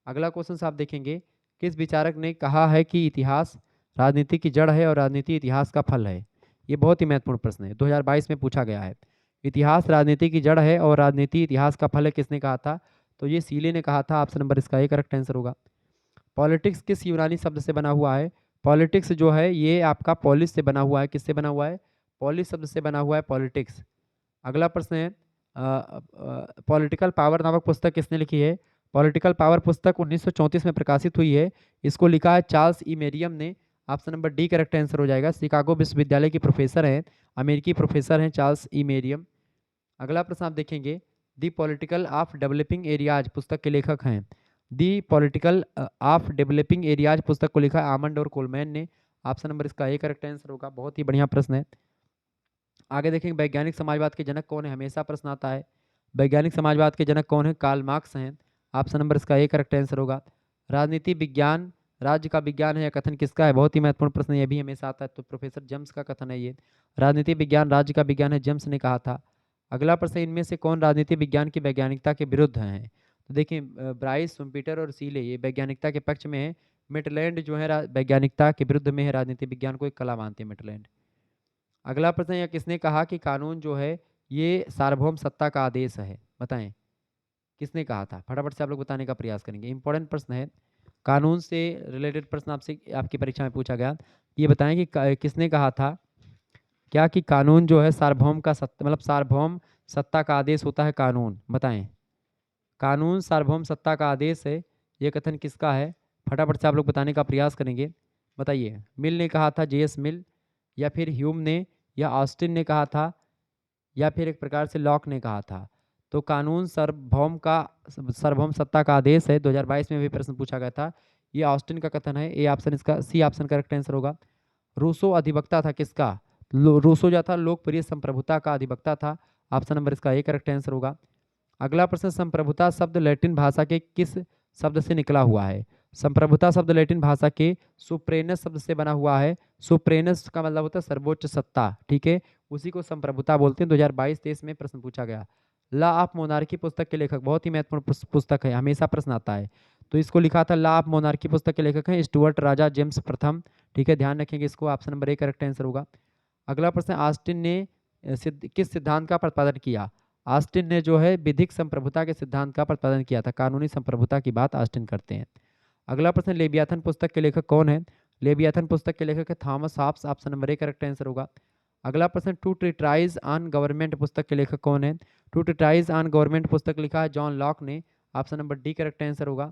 अगला क्वेश्चन आप देखेंगे, किस विचारक ने कहा है कि इतिहास राजनीति की जड़ है और राजनीति इतिहास का फल है? ये बहुत ही महत्वपूर्ण प्रश्न है, 2022 में पूछा गया है। इतिहास राजनीति की जड़ है और राजनीति इतिहास का फल है, किसने कहा था? तो ये सीले ने कहा था। ऑप्शन नंबर इसका ए करेक्ट आंसर होगा। पॉलिटिक्स किस यूनानी शब्द से बना हुआ है? पॉलिटिक्स जो है ये आपका पॉलिस से बना हुआ है। किससे बना हुआ है? पॉलिस शब्द से बना हुआ है पॉलिटिक्स। अगला प्रश्न है, पॉलिटिकल पावर नामक पुस्तक किसने लिखी है? पॉलिटिकल पावर पुस्तक 1934 में प्रकाशित हुई है। इसको लिखा है चार्ल्स ई मेरियम ने। Option number D correct answer हो जाएगा। शिकागो विश्वविद्यालय की प्रोफेसर हैं, अमेरिकी प्रोफेसर हैं चार्ल्स ई मेरियम। अगला प्रश्न आप देखेंगे, the political of developing areas पुस्तक के लेखक हैं। The political of developing areas पुस्तक को लिखा है आमंड और कोलमैन ने। ऑप्शन नंबर इसका ए करेक्ट आंसर होगा। बहुत ही बढ़िया प्रश्न है। आगे देखेंगे, वैज्ञानिक समाजवाद के जनक कौन है? हमेशा प्रश्न आता है। वैज्ञानिक समाजवाद के जनक कौन है? कार्ल मार्क्स हैं। ऑप्शन नंबर इसका ए करेक्ट आंसर होगा। राजनीति विज्ञान राज्य का विज्ञान है, यह कथन किसका है? बहुत ही महत्वपूर्ण प्रश्न, यह भी हमेशा आता है। तो प्रोफेसर जेम्स का कथन है ये। राजनीति विज्ञान राज्य का विज्ञान है, जेम्स ने कहा था। अगला प्रश्न, इनमें से कौन राजनीति विज्ञान की वैज्ञानिकता के विरुद्ध हैं? तो देखिए ब्राइस, सुम्पीटर और सीले ये वैज्ञानिकता के पक्ष में है। मिटलैंड जो है वैज्ञानिकता के विरुद्ध में है। राजनीति विज्ञान को एक कला मानते हैं मिटलैंड। अगला प्रश्न, यह किसने कहा कि कानून जो है ये सार्वभौम सत्ता का आदेश है? बताएं, किसने कहा था? फटाफट से आप लोग बताने का प्रयास करेंगे। इंपॉर्टेंट प्रश्न है, कानून से रिलेटेड प्रश्न आपसे आपकी परीक्षा में पूछा गया। ये बताएं कि किसने कहा था क्या कि कानून जो है सार्वभौम का सत्ता, मतलब सार्वभौम सत्ता का आदेश होता है कानून। बताएं, कानून सार्वभौम सत्ता का आदेश है, ये कथन किसका है? फटाफट से आप लोग बताने का प्रयास करेंगे। बताइए, मिल ने कहा था, जेएस मिल, या फिर ह्यूम ने, या ऑस्टिन ने कहा था, या फिर एक प्रकार से लॉक ने कहा था। तो कानून सार्वभौम सत्ता का आदेश है, 2022 में भी प्रश्न पूछा गया था। ये ऑस्टिन का कथन है, ए ऑप्शन इसका, सी ऑप्शन करेक्ट आंसर होगा। रूसो अधिवक्ता था किसका? रूसो जो था लोकप्रिय संप्रभुता का अधिवक्ता था। ऑप्शन नंबर इसका ए करेक्ट आंसर होगा। अगला प्रश्न, संप्रभुता शब्द लैटिन भाषा के किस शब्द से निकला हुआ है? संप्रभुता शब्द लैटिन भाषा के सुप्रेनस शब्द से बना हुआ है। सुप्रेनस का मतलब होता है सर्वोच्च सत्ता, ठीक है, उसी को संप्रभुता बोलते हैं। 2022-23 में प्रश्न पूछा गया। लॉ ऑफ मोनार्की पुस्तक के लेखक, बहुत ही महत्वपूर्ण पुस्तक है, हमेशा प्रश्न आता है। तो इसको लिखा था, लॉ ऑफ मोनार्की पुस्तक के लेखक हैं स्टुअर्ट राजा जेम्स प्रथम, ठीक है, ध्यान रखेंगे इसको। Option number A correct answer होगा। अगला प्रश्न, ऑस्टिन ने किस सिद्धांत का प्रतिपादन किया? ऑस्टिन ने जो है विधिक संप्रभुता के सिद्धांत का प्रतिपादन किया था। कानूनी संप्रभुता की बात ऑस्टिन करते हैं। अगला प्रश्न, लेवियाथन पुस्तक के लेखक कौन है? लेवियाथन पुस्तक के लेखक है Thomas Hobbs. Option number A correct answer होगा। अगला प्रश्न, टू ट्रिटाइज ऑन गवर्नमेंट पुस्तक के लेखक कौन है? टू ट्रिटाइज ऑन गवर्नमेंट पुस्तक लिखा है जॉन लॉक ने। Option number D correct answer होगा।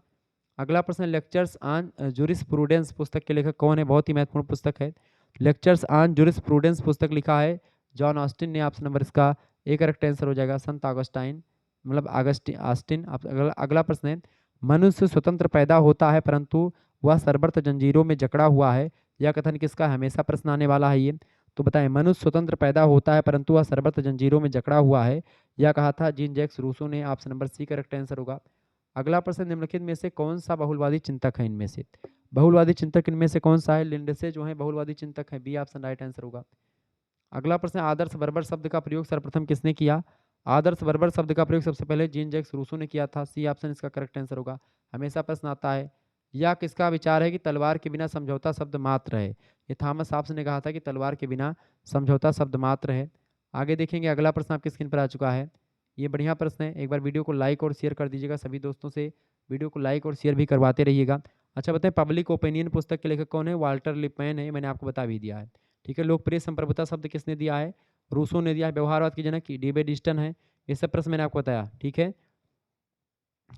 अगला प्रश्न, लेक्चर्स ऑन जूरिस्प्रूडेंस पुस्तक के लेखक कौन है? बहुत ही महत्वपूर्ण पुस्तक है। लेक्चर्स ऑन जूरिस्प्रूडेंस पुस्तक लिखा है जॉन ऑस्टिन ने। ऑप्शन नंबर इसका ए करेक्ट आंसर हो जाएगा, संत ऑगस्टाइन, मतलब ऑस्टिन। अगला प्रश्न है, मनुष्य स्वतंत्र पैदा होता है परंतु वह सर्वत्र जंजीरों में जकड़ा हुआ है, यह कथन किसका? हमेशा प्रश्न आने वाला है ये। तो बताएं, मनुष्य स्वतंत्र पैदा होता है परंतु वह सर्वत्र जंजीरों में जकड़ा हुआ है, यह कहा था जीन जैक्स रूसो ने। Option number C correct answer होगा। अगला प्रश्न, निम्नलिखित में से कौन सा बहुलवादी चिंतक है? इनमें से बहुलवादी चिंतक इनमें से कौन सा है? लिंडसे जो है बहुलवादी चिंतक है, बी ऑप्शन राइट आंसर होगा। अगला प्रश्न, आदर्श बर्बर शब्द का प्रयोग सर्वप्रथम किसने किया? आदर्श बर्बर शब्द का प्रयोग सबसे पहले जीन जैक्स रूसो ने किया था। सी ऑप्शन इसका करेक्ट आंसर होगा, हमेशा प्रश्न आता है। यह किसका विचार है कि तलवार के बिना समझौता शब्द मात्र है? ये थॉमस हॉब्स ने कहा था कि तलवार के बिना समझौता शब्द मात्र है। आगे देखेंगे, अगला प्रश्न आपकी स्क्रीन पर आ चुका है, ये बढ़िया प्रश्न है। एक बार वीडियो को लाइक और शेयर कर दीजिएगा, सभी दोस्तों से वीडियो को लाइक और शेयर भी करवाते रहिएगा। अच्छा बताएं, पब्लिक ओपिनियन पुस्तक के लेखक कौन है? वाल्टर लिपमैन है, मैंने आपको बता भी दिया है, ठीक है। लोकप्रिय संप्रभुता शब्द किसने दिया है? रूसो ने दिया है। व्यवहारवाद की जनक डेविड ईस्टन है। ये सब प्रश्न मैंने आपको बताया, ठीक है,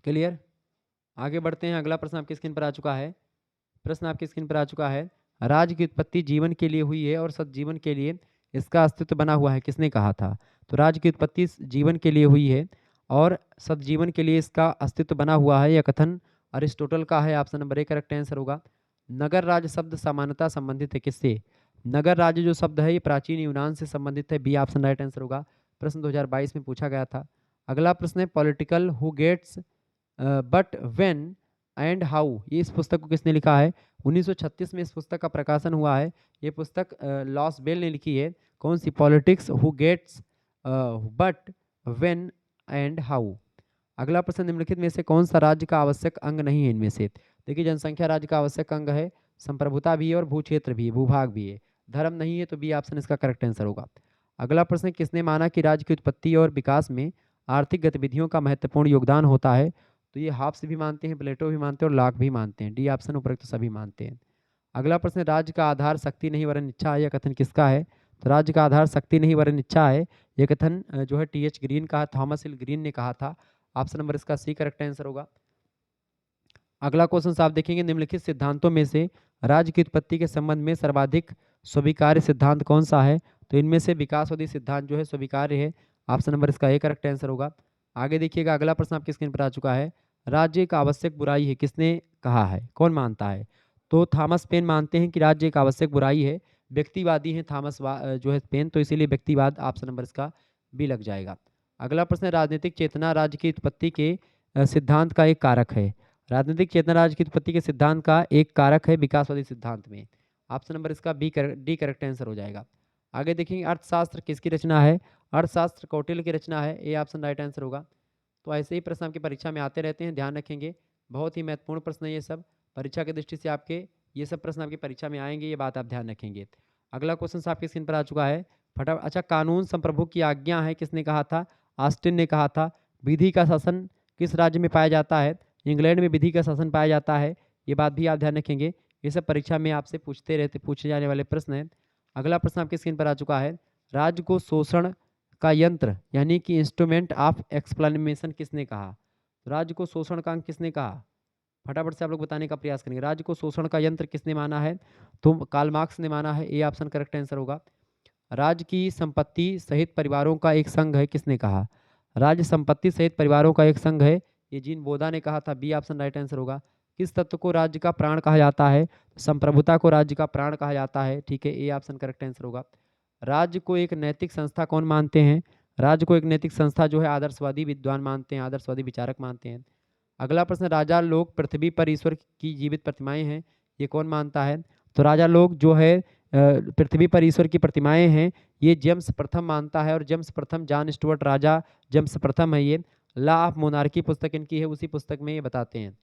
क्लियर। आगे बढ़ते हैं, अगला प्रश्न आपकी स्क्रीन पर आ चुका है। प्रश्न आपकी स्क्रीन पर आ चुका है, राज्य की उत्पत्ति जीवन के लिए हुई है और सद्जीवन के लिए इसका अस्तित्व बना हुआ है, किसने कहा था? तो राज्य की उत्पत्ति जीवन के लिए हुई है और सद्जीवन के लिए इसका अस्तित्व बना हुआ है, यह कथन अरिस्टोटल का है। Option number A correct answer होगा। नगर राज्य शब्द सामान्यता संबंधित है किससे? नगर राज्य जो शब्द है ये प्राचीन यूनान से संबंधित है, बी ऑप्शन राइट आंसर होगा। प्रश्न 2022 में पूछा गया था। अगला प्रश्न है, political who gets but when and how, ये इस पुस्तक को किसने लिखा है? 1936 में इस पुस्तक का प्रकाशन हुआ है। ये पुस्तक लॉस बेल ने लिखी है। कौन सी? Politics who gets but when and how. अगला प्रश्न, निम्नलिखित में से कौन सा राज्य का आवश्यक अंग नहीं है? इनमें से देखिए, जनसंख्या राज्य का आवश्यक अंग है, संप्रभुता भी है और भूक्षेत्र भी है, भूभाग भी है। धर्म नहीं है, तो बी ऑप्शन इसका करेक्ट आंसर होगा। अगला प्रश्न, किसने माना कि राज्य की उत्पत्ति और विकास में आर्थिक गतिविधियों का महत्वपूर्ण योगदान होता है? तो ये हॉब्स भी मानते हैं, प्लेटो भी मानते हैं और लॉक भी मानते हैं। डी ऑप्शन उपरोक्त सभी मानते हैं। अगला प्रश्न, राज्य का आधार शक्ति नहीं वरन इच्छा है, यह कथन किसका है? तो राज्य का आधार शक्ति नहीं वरन इच्छा है, यह कथन जो है टी.एच. ग्रीन का है, थॉमस हिल ग्रीन ने कहा था। ऑप्शन नंबर इसका सी करेक्ट आंसर होगा। अगला क्वेश्चन आप देखेंगे, निम्नलिखित सिद्धांतों में से राज्य की उत्पत्ति के संबंध में सर्वाधिक स्वीकार्य सिद्धांत कौन सा है? तो इनमें से विकासवादी सिद्धांत जो है स्वीकार्य है। ऑप्शन नंबर इसका ए करेक्ट आंसर होगा। आगे देखिएगा, अगला प्रश्न आपकी स्क्रीन पर आ चुका है, राज्य एक आवश्यक बुराई है, किसने कहा है? कौन मानता है? तो थॉमस पेन मानते हैं कि राज्य एक आवश्यक बुराई है। व्यक्तिवादी हैं जो है पेन, तो इसीलिए व्यक्तिवाद ऑप्शन नंबर इसका बी लग जाएगा। अगला प्रश्न, राजनीतिक चेतना राज्य की उत्पत्ति के सिद्धांत का एक कारक है। राजनीतिक चेतना राज्य की उत्पत्ति के सिद्धांत का एक कारक है विकासवादी सिद्धांत में। ऑप्शन नंबर इसका डी करेक्ट आंसर हो जाएगा। आगे देखेंगे, अर्थशास्त्र किसकी रचना है? अर्थशास्त्र कौटिल्य की रचना है, ए ऑप्शन राइट आंसर होगा। तो ऐसे ही प्रश्न आपकी परीक्षा में आते रहते हैं, ध्यान रखेंगे, बहुत ही महत्वपूर्ण प्रश्न है ये सब, परीक्षा की दृष्टि से आपके ये सब प्रश्न आपकी परीक्षा में आएंगे, ये बात आप ध्यान रखेंगे। अगला क्वेश्चन आपकी स्क्रीन पर आ चुका है, फटाफट। अच्छा, कानून संप्रभु की आज्ञा है, किसने कहा था? ऑस्टिन ने कहा था। विधि का शासन किस राज्य में पाया जाता है? इंग्लैंड में विधि का शासन पाया जाता है, ये बात भी आप ध्यान रखेंगे। ये सब परीक्षा में आपसे पूछे जाने वाले प्रश्न हैं। अगला प्रश्न आपकी स्क्रीन पर आ चुका है, राज्य को शोषण का यंत्र यानी कि इंस्ट्रूमेंट ऑफ एक्सप्लेनेशन किसने कहा? राज्य को शोषण का अंग किसने कहा? फटाफट से आप लोग बताने का प्रयास करेंगे। राज्य को शोषण का यंत्र किसने माना है? तो कार्ल मार्क्स ने माना है। ए ऑप्शन करेक्ट आंसर होगा। राज्य की संपत्ति सहित परिवारों का एक संघ है, किसने कहा? राज्य संपत्ति सहित परिवारों का एक संघ है, ये जीन बोधा ने कहा था। बी ऑप्शन राइट आंसर होगा। किस तत्व को राज्य का प्राण कहा जाता है? संप्रभुता को राज्य का प्राण कहा जाता है, ठीक है, ए ऑप्शन करेक्ट आंसर होगा। राज्य को एक नैतिक संस्था कौन मानते हैं? राज्य को एक नैतिक संस्था जो है आदर्शवादी विद्वान मानते हैं, आदर्शवादी विचारक मानते हैं। अगला प्रश्न, राजा लोग पृथ्वी पर ईश्वर की जीवित प्रतिमाएं हैं, ये कौन मानता है? तो राजा लोग जो है पृथ्वी पर ईश्वर की प्रतिमाएं हैं, ये जेम्स प्रथम मानता है। और जेम्स प्रथम जॉन स्टुअर्ट राजा जेम्स प्रथम है ये। लॉ ऑफ मोनार्की पुस्तक इनकी है, उसी पुस्तक में ये बताते हैं।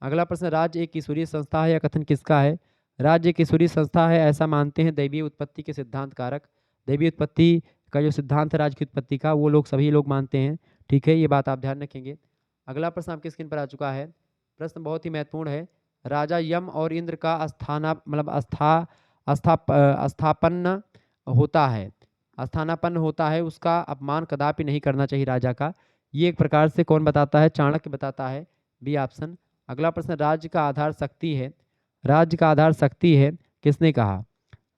अगला प्रश्न, राज्य एक ईश्वरीय संस्था है, या कथन किसका है? राज्य एक ईश्वरीय संस्था है ऐसा मानते हैं दैवीय उत्पत्ति के सिद्धांत कारक। दैवीय उत्पत्ति का जो सिद्धांत है राज्य की उत्पत्ति का, वो लोग सभी लोग मानते हैं, ठीक है, ये बात आप ध्यान रखेंगे। अगला प्रश्न आपकी स्क्रीन पर आ चुका है। प्रश्न बहुत ही महत्वपूर्ण है। राजा यम और इंद्र का स्थाना मतलब स्थापन्न होता है, स्थानापन्न होता है, उसका अपमान कदापि नहीं करना चाहिए राजा का। ये एक प्रकार से कौन बताता है? चाणक्य बताता है, बी ऑप्शन। अगला प्रश्न, राज्य का आधार शक्ति है, राज्य का आधार शक्ति है, किसने कहा?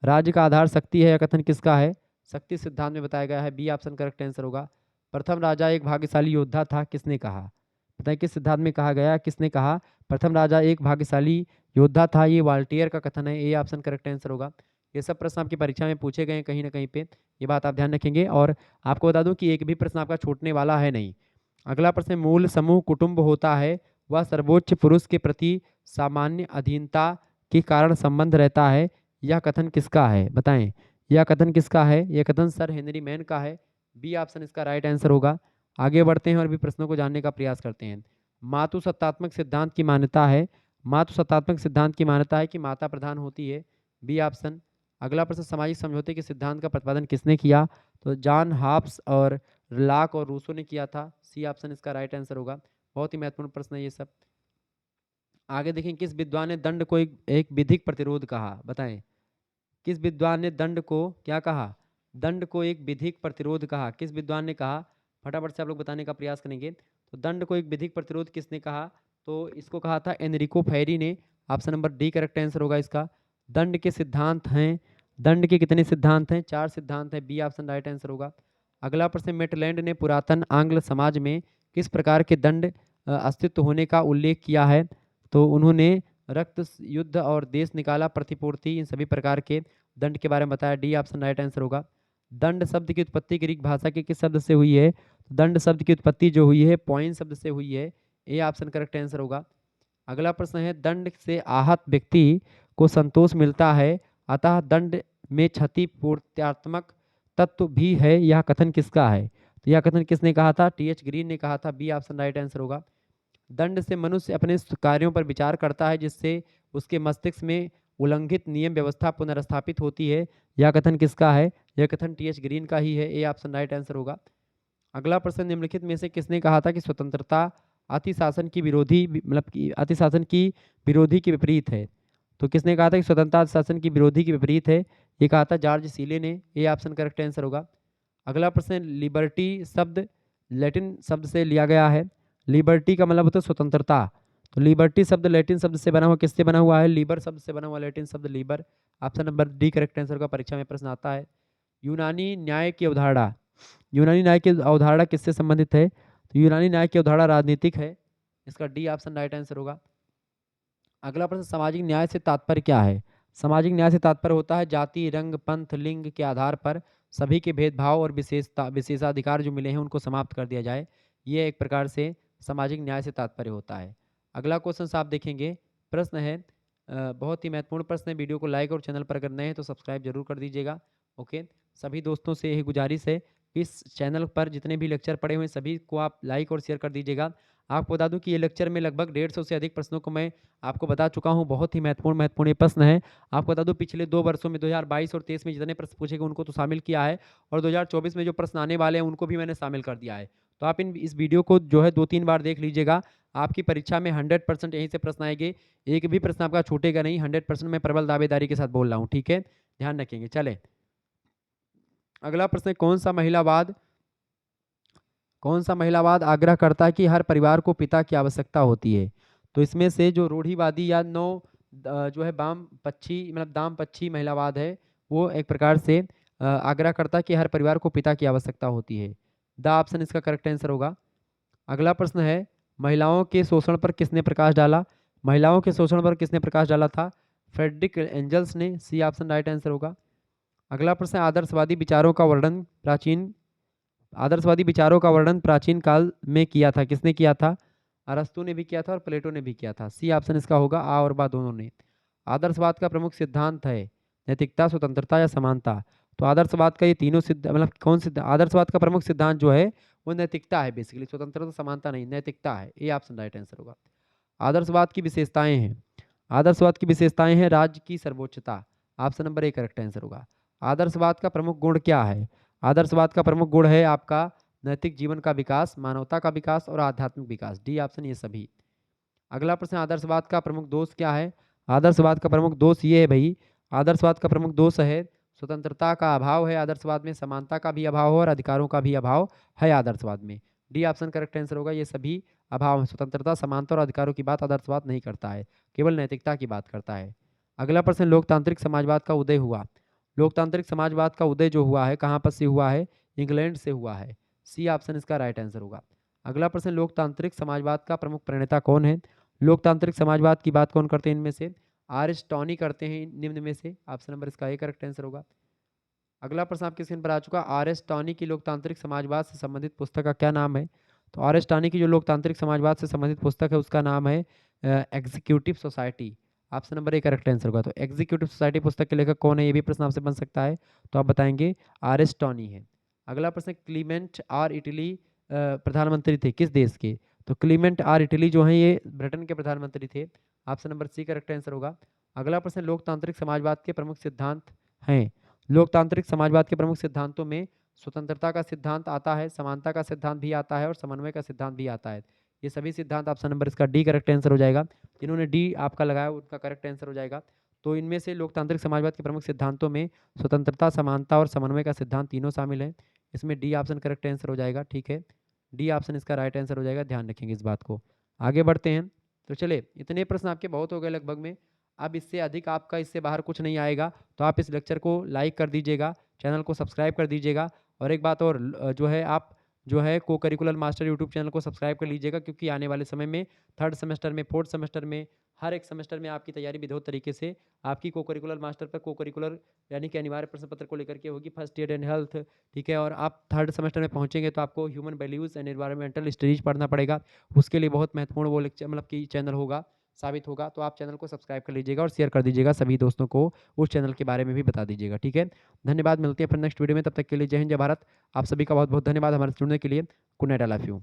राज्य का आधार शक्ति है, या कथन किसका है? शक्ति सिद्धांत में बताया गया है, बी ऑप्शन करेक्ट आंसर होगा। प्रथम राजा एक भाग्यशाली योद्धा था, किसने कहा? बताइए किस सिद्धांत में कहा गया, किसने कहा प्रथम राजा एक भाग्यशाली योद्धा था? ये वाल्टियर का कथन है, ए ऑप्शन करेक्ट आंसर होगा। ये सब प्रश्न आपकी परीक्षा में पूछे गए हैं कहीं ना कहीं पे, ये बात आप ध्यान रखेंगे। और आपको बता दूं कि एक भी प्रश्न आपका छूटने वाला है नहीं। अगला प्रश्न, मूल समूह कुटुंब होता है, वह सर्वोच्च पुरुष के प्रति सामान्य अधीनता के कारण संबंध रहता है, यह कथन किसका है? बताएं, यह कथन किसका है? यह कथन सर हेनरी मैन का है, बी ऑप्शन इसका राइट आंसर होगा। आगे बढ़ते हैं और भी प्रश्नों को जानने का प्रयास करते हैं। मातृसत्तात्मक सिद्धांत की मान्यता है, मातृसत्तात्मक सिद्धांत की मान्यता है कि माता प्रधान होती है, बी ऑप्शन। अगला प्रश्न, सामाजिक समझौते के सिद्धांत का प्रतिपादन किसने किया? तो जॉन हॉब्स और लाक और रूसो ने किया था, सी ऑप्शन इसका राइट आंसर होगा। बहुत ही महत्वपूर्ण प्रश्न है ये सब। आगे देखें, किस विद्वान ने दंड को एक विधिक प्रतिरोध कहा? बताएं, किस विद्वान ने दंड को क्या कहा? दंड को एक विधिक प्रतिरोध कहा, किस विद्वान ने कहा? फटाफट से आप लोग बताने का प्रयास करेंगे। तो दंड को एक विधिक प्रतिरोध किसने कहा? तो इसको कहा था एनरिको फेरी ने, option number D correct answer होगा इसका। दंड के सिद्धांत हैं, दंड के कितने सिद्धांत हैं? 4 सिद्धांत हैं, बी ऑप्शन राइट आंसर होगा। अगला प्रश्न, मेटलैंड ने पुरातन आंग्ल समाज में किस प्रकार के दंड अस्तित्व होने का उल्लेख किया है? तो उन्होंने रक्त, युद्ध और देश निकाला, प्रतिपूर्ति, इन सभी प्रकार के दंड के बारे में बताया, डी ऑप्शन राइट आंसर होगा। दंड शब्द की उत्पत्ति ग्रीक भाषा के किस शब्द से हुई है? दंड शब्द की उत्पत्ति जो हुई है पॉइंट शब्द से हुई है, ए ऑप्शन करेक्ट आंसर होगा। अगला प्रश्न है, दंड से आहत व्यक्ति को संतोष मिलता है, अतः दंड में क्षतिपूर्त्यात्मक तत्व भी है, यह कथन किसका है? तो यह कथन किसने कहा था? टी.एच. ग्रीन ने कहा था, बी ऑप्शन राइट आंसर होगा। दंड से मनुष्य अपने कार्यों पर विचार करता है, जिससे उसके मस्तिष्क में उल्लंघित नियम व्यवस्था पुनर्स्थापित होती है, यह कथन किसका है? यह कथन टी.एच. ग्रीन का ही है, ए ऑप्शन राइट आंसर होगा। अगला प्रश्न, निम्नलिखित में से किसने कहा था कि स्वतंत्रता अति शासन की विरोधी मतलब कि अति शासन की विरोधी के विपरीत है? तो किसने कहा था कि स्वतंत्रता अति शासन की विरोधी के विपरीत है? ये कहा था जॉर्ज सीले ने, ए ऑप्शन करेक्ट आंसर होगा। अगला प्रश्न, लिबर्टी शब्द लैटिन शब्द से लिया गया है, लिबर्टी का मतलब होता है स्वतंत्रता, तो लिबर्टी शब्द लैटिन शब्द से बना हुआ, किससे बना हुआ है? लीबर शब्द से बना हुआ, लैटिन शब्द लीबर, option number D correct answer का। परीक्षा में प्रश्न आता है। यूनानी न्याय की अवधारणा, यूनानी न्याय की अवधारणा किससे संबंधित है? तो यूनानी न्याय की अवधारणा राजनीतिक है, इसका डी ऑप्शन राइट आंसर होगा। अगला प्रश्न, सामाजिक न्याय से तात्पर्य क्या है? सामाजिक न्याय से तात्पर्य होता है जाति, रंग, पंथ, लिंग के आधार पर सभी के भेदभाव और विशेषाधिकार जो मिले हैं उनको समाप्त कर दिया जाए, ये एक प्रकार से सामाजिक न्याय से तात्पर्य होता है। अगला क्वेश्चन आप देखेंगे, प्रश्न है बहुत ही महत्वपूर्ण प्रश्न है। वीडियो को लाइक और चैनल पर अगर नए हैं तो सब्सक्राइब जरूर कर दीजिएगा। ओके, सभी दोस्तों से यही गुजारिश है, इस चैनल पर जितने भी लेक्चर पड़े हुए हैं सभी को आप लाइक और शेयर कर दीजिएगा। आपको बता दूं कि ये लेक्चर में लगभग 150 से अधिक प्रश्नों को मैं आपको बता चुका हूं, बहुत ही महत्वपूर्ण ये प्रश्न है। आपको बता दूं पिछले 2 वर्षों में 2022 और 23 में जितने प्रश्न पूछे गए उनको तो शामिल किया है, और 2024 में जो प्रश्न आने वाले हैं उनको भी मैंने शामिल कर दिया है। तो आप इस वीडियो को जो है 2-3 बार देख लीजिएगा, आपकी परीक्षा में 100% यहीं से प्रश्न आएंगे, एक भी प्रश्न आपका छूटेगा नहीं, 100% मैं प्रबल दावेदारी के साथ बोल रहा हूँ, ठीक है, ध्यान रखेंगे। चले अगला प्रश्न है, कौन सा महिलावाद आग्रह करता है कि हर परिवार को पिता की आवश्यकता होती है? तो इसमें से जो रूढ़िवादी या जो है दाम पक्षी महिलावाद है, वो एक प्रकार से आग्रह करता है कि हर परिवार को पिता की आवश्यकता होती है। द ऑप्शन इसका करेक्ट आंसर होगा। अगला प्रश्न है, महिलाओं के शोषण पर किसने प्रकाश डाला? महिलाओं के शोषण पर किसने प्रकाश डाला था? फ्रेडरिक एंजल्स ने। सी ऑप्शन राइट आंसर होगा। अगला प्रश्न है, आदर्शवादी विचारों का वर्णन प्राचीन काल में किया था, किसने किया था? अरस्तु ने भी किया था और प्लेटो ने भी किया था। सी ऑप्शन इसका होगा, आ और बा दोनों ने। आदर्शवाद का प्रमुख सिद्धांत है नैतिकता, स्वतंत्रता या समानता। तो आदर्शवाद का ये तीनों सिद्ध मतलब कौन सिद्ध आदर्शवाद का प्रमुख सिद्धांत जो है वो नैतिकता है, बेसिकली स्वतंत्रता समानता नहीं, नैतिकता है। ए ऑप्शन राइट आंसर होगा। आदर्शवाद की विशेषताएं हैं, राज्य की सर्वोच्चता। Option number A correct answer होगा। आदर्शवाद का प्रमुख गुण क्या है? आदर्शवाद का प्रमुख गुण है आपका नैतिक जीवन का विकास, मानवता का विकास और आध्यात्मिक विकास। डी ऑप्शन ये सभी। अगला प्रश्न, आदर्शवाद का प्रमुख दोष क्या है? आदर्शवाद का प्रमुख दोष ये है भाई, आदर्शवाद का प्रमुख दोष है स्वतंत्रता का अभाव है आदर्शवाद में, समानता का भी अभाव है और अधिकारों का भी अभाव है आदर्शवाद में। डी ऑप्शन करेक्ट आंसर होगा। ये सभी अभाव है, स्वतंत्रता, समानता और अधिकारों की बात आदर्शवाद नहीं करता है, केवल नैतिकता की बात करता है। अगला प्रश्न, लोकतांत्रिक समाजवाद का उदय हुआ। लोकतांत्रिक समाजवाद का उदय जो हुआ है कहाँ पर से हुआ है? इंग्लैंड से हुआ है। सी ऑप्शन इसका राइट आंसर होगा। अगला प्रश्न, लोकतांत्रिक समाजवाद का प्रमुख प्रणेता कौन है? लोकतांत्रिक समाजवाद की बात कौन करते हैं इनमें से? आर.एस. टॉनी करते हैं निम्न में से। ऑप्शन नंबर इसका ए करेक्ट आंसर होगा। अगला प्रश्न आपके स्क्रीन पर आ चुका, आर.एस. टॉनी की लोकतांत्रिक समाजवाद से संबंधित पुस्तक का क्या नाम है? तो आर.एस. टॉनी की जो लोकतांत्रिक समाजवाद से संबंधित पुस्तक है उसका नाम है executive society. Option number A correct answer होगा। तो एग्जीक्यूटिव सोसाइटी पुस्तक के लेखक कौन है, ये भी प्रश्न आपसे बन सकता है, तो आप बताएंगे आर.एस. टॉनी है। अगला प्रश्न, क्लीमेंट आर इटली प्रधानमंत्री थे किस देश के? तो क्लीमेंट आर इटली जो है ये ब्रिटेन के प्रधानमंत्री थे। Option number C correct answer होगा। अगला प्रश्न, लोकतांत्रिक समाजवाद के प्रमुख सिद्धांत हैं। लोकतांत्रिक समाजवाद के प्रमुख सिद्धांतों में स्वतंत्रता का सिद्धांत आता है, समानता का सिद्धांत भी आता है और समन्वय का सिद्धांत भी आता है। ये सभी सिद्धांत ऑप्शन नंबर इसका डी करेक्ट आंसर हो जाएगा। जिन्होंने डी आपका लगाया उनका करेक्ट आंसर हो जाएगा। तो इनमें से लोकतांत्रिक समाजवाद के प्रमुख सिद्धांतों में स्वतंत्रता, समानता और समन्वय का सिद्धांत तीनों शामिल है। इसमें डी ऑप्शन करेक्ट आंसर हो जाएगा। ठीक है, डी ऑप्शन इसका राइट आंसर हो जाएगा, ध्यान रखेंगे इस बात को। आगे बढ़ते हैं। तो चले, इतने प्रश्न आपके बहुत हो गए लगभग में। अब इससे अधिक आपका इससे बाहर कुछ नहीं आएगा, तो आप इस लेक्चर को लाइक कर दीजिएगा, चैनल को सब्सक्राइब कर दीजिएगा। और एक बात और जो है आप जो है को करिकुलर मास्टर यूट्यूब चैनल को सब्सक्राइब कर लीजिएगा, क्योंकि आने वाले समय में थर्ड सेमेस्टर में, फोर्थ सेमेस्टर में, हर एक सेमेस्टर में आपकी तैयारी विधिवत तरीके से आपकी को करिकुलर मास्टर पर को करिकुलर यानी कि अनिवार्य प्रश्न पत्र को लेकर के होगी, फर्स्ट एड एंड हेल्थ। ठीक है, और आप थर्ड सेमेस्टर में पहुंचेंगे तो आपको human values and environmental studies पढ़ना पड़ेगा। उसके लिए बहुत महत्वपूर्ण वो लेक्चर मतलब कि चैनल होगा, साबित होगा। तो आप चैनल को सब्सक्राइब कर लीजिएगा और शेयर कर दीजिएगा, सभी दोस्तों को उस चैनल के बारे में भी बता दीजिएगा। ठीक है, धन्यवाद, मिलते हैं फिर नेक्स्ट वीडियो में, तब तक के लिए जय हिंद, जय भारत। आप सभी का बहुत बहुत धन्यवाद हमारे जुड़ने के लिए। Good night, I love you.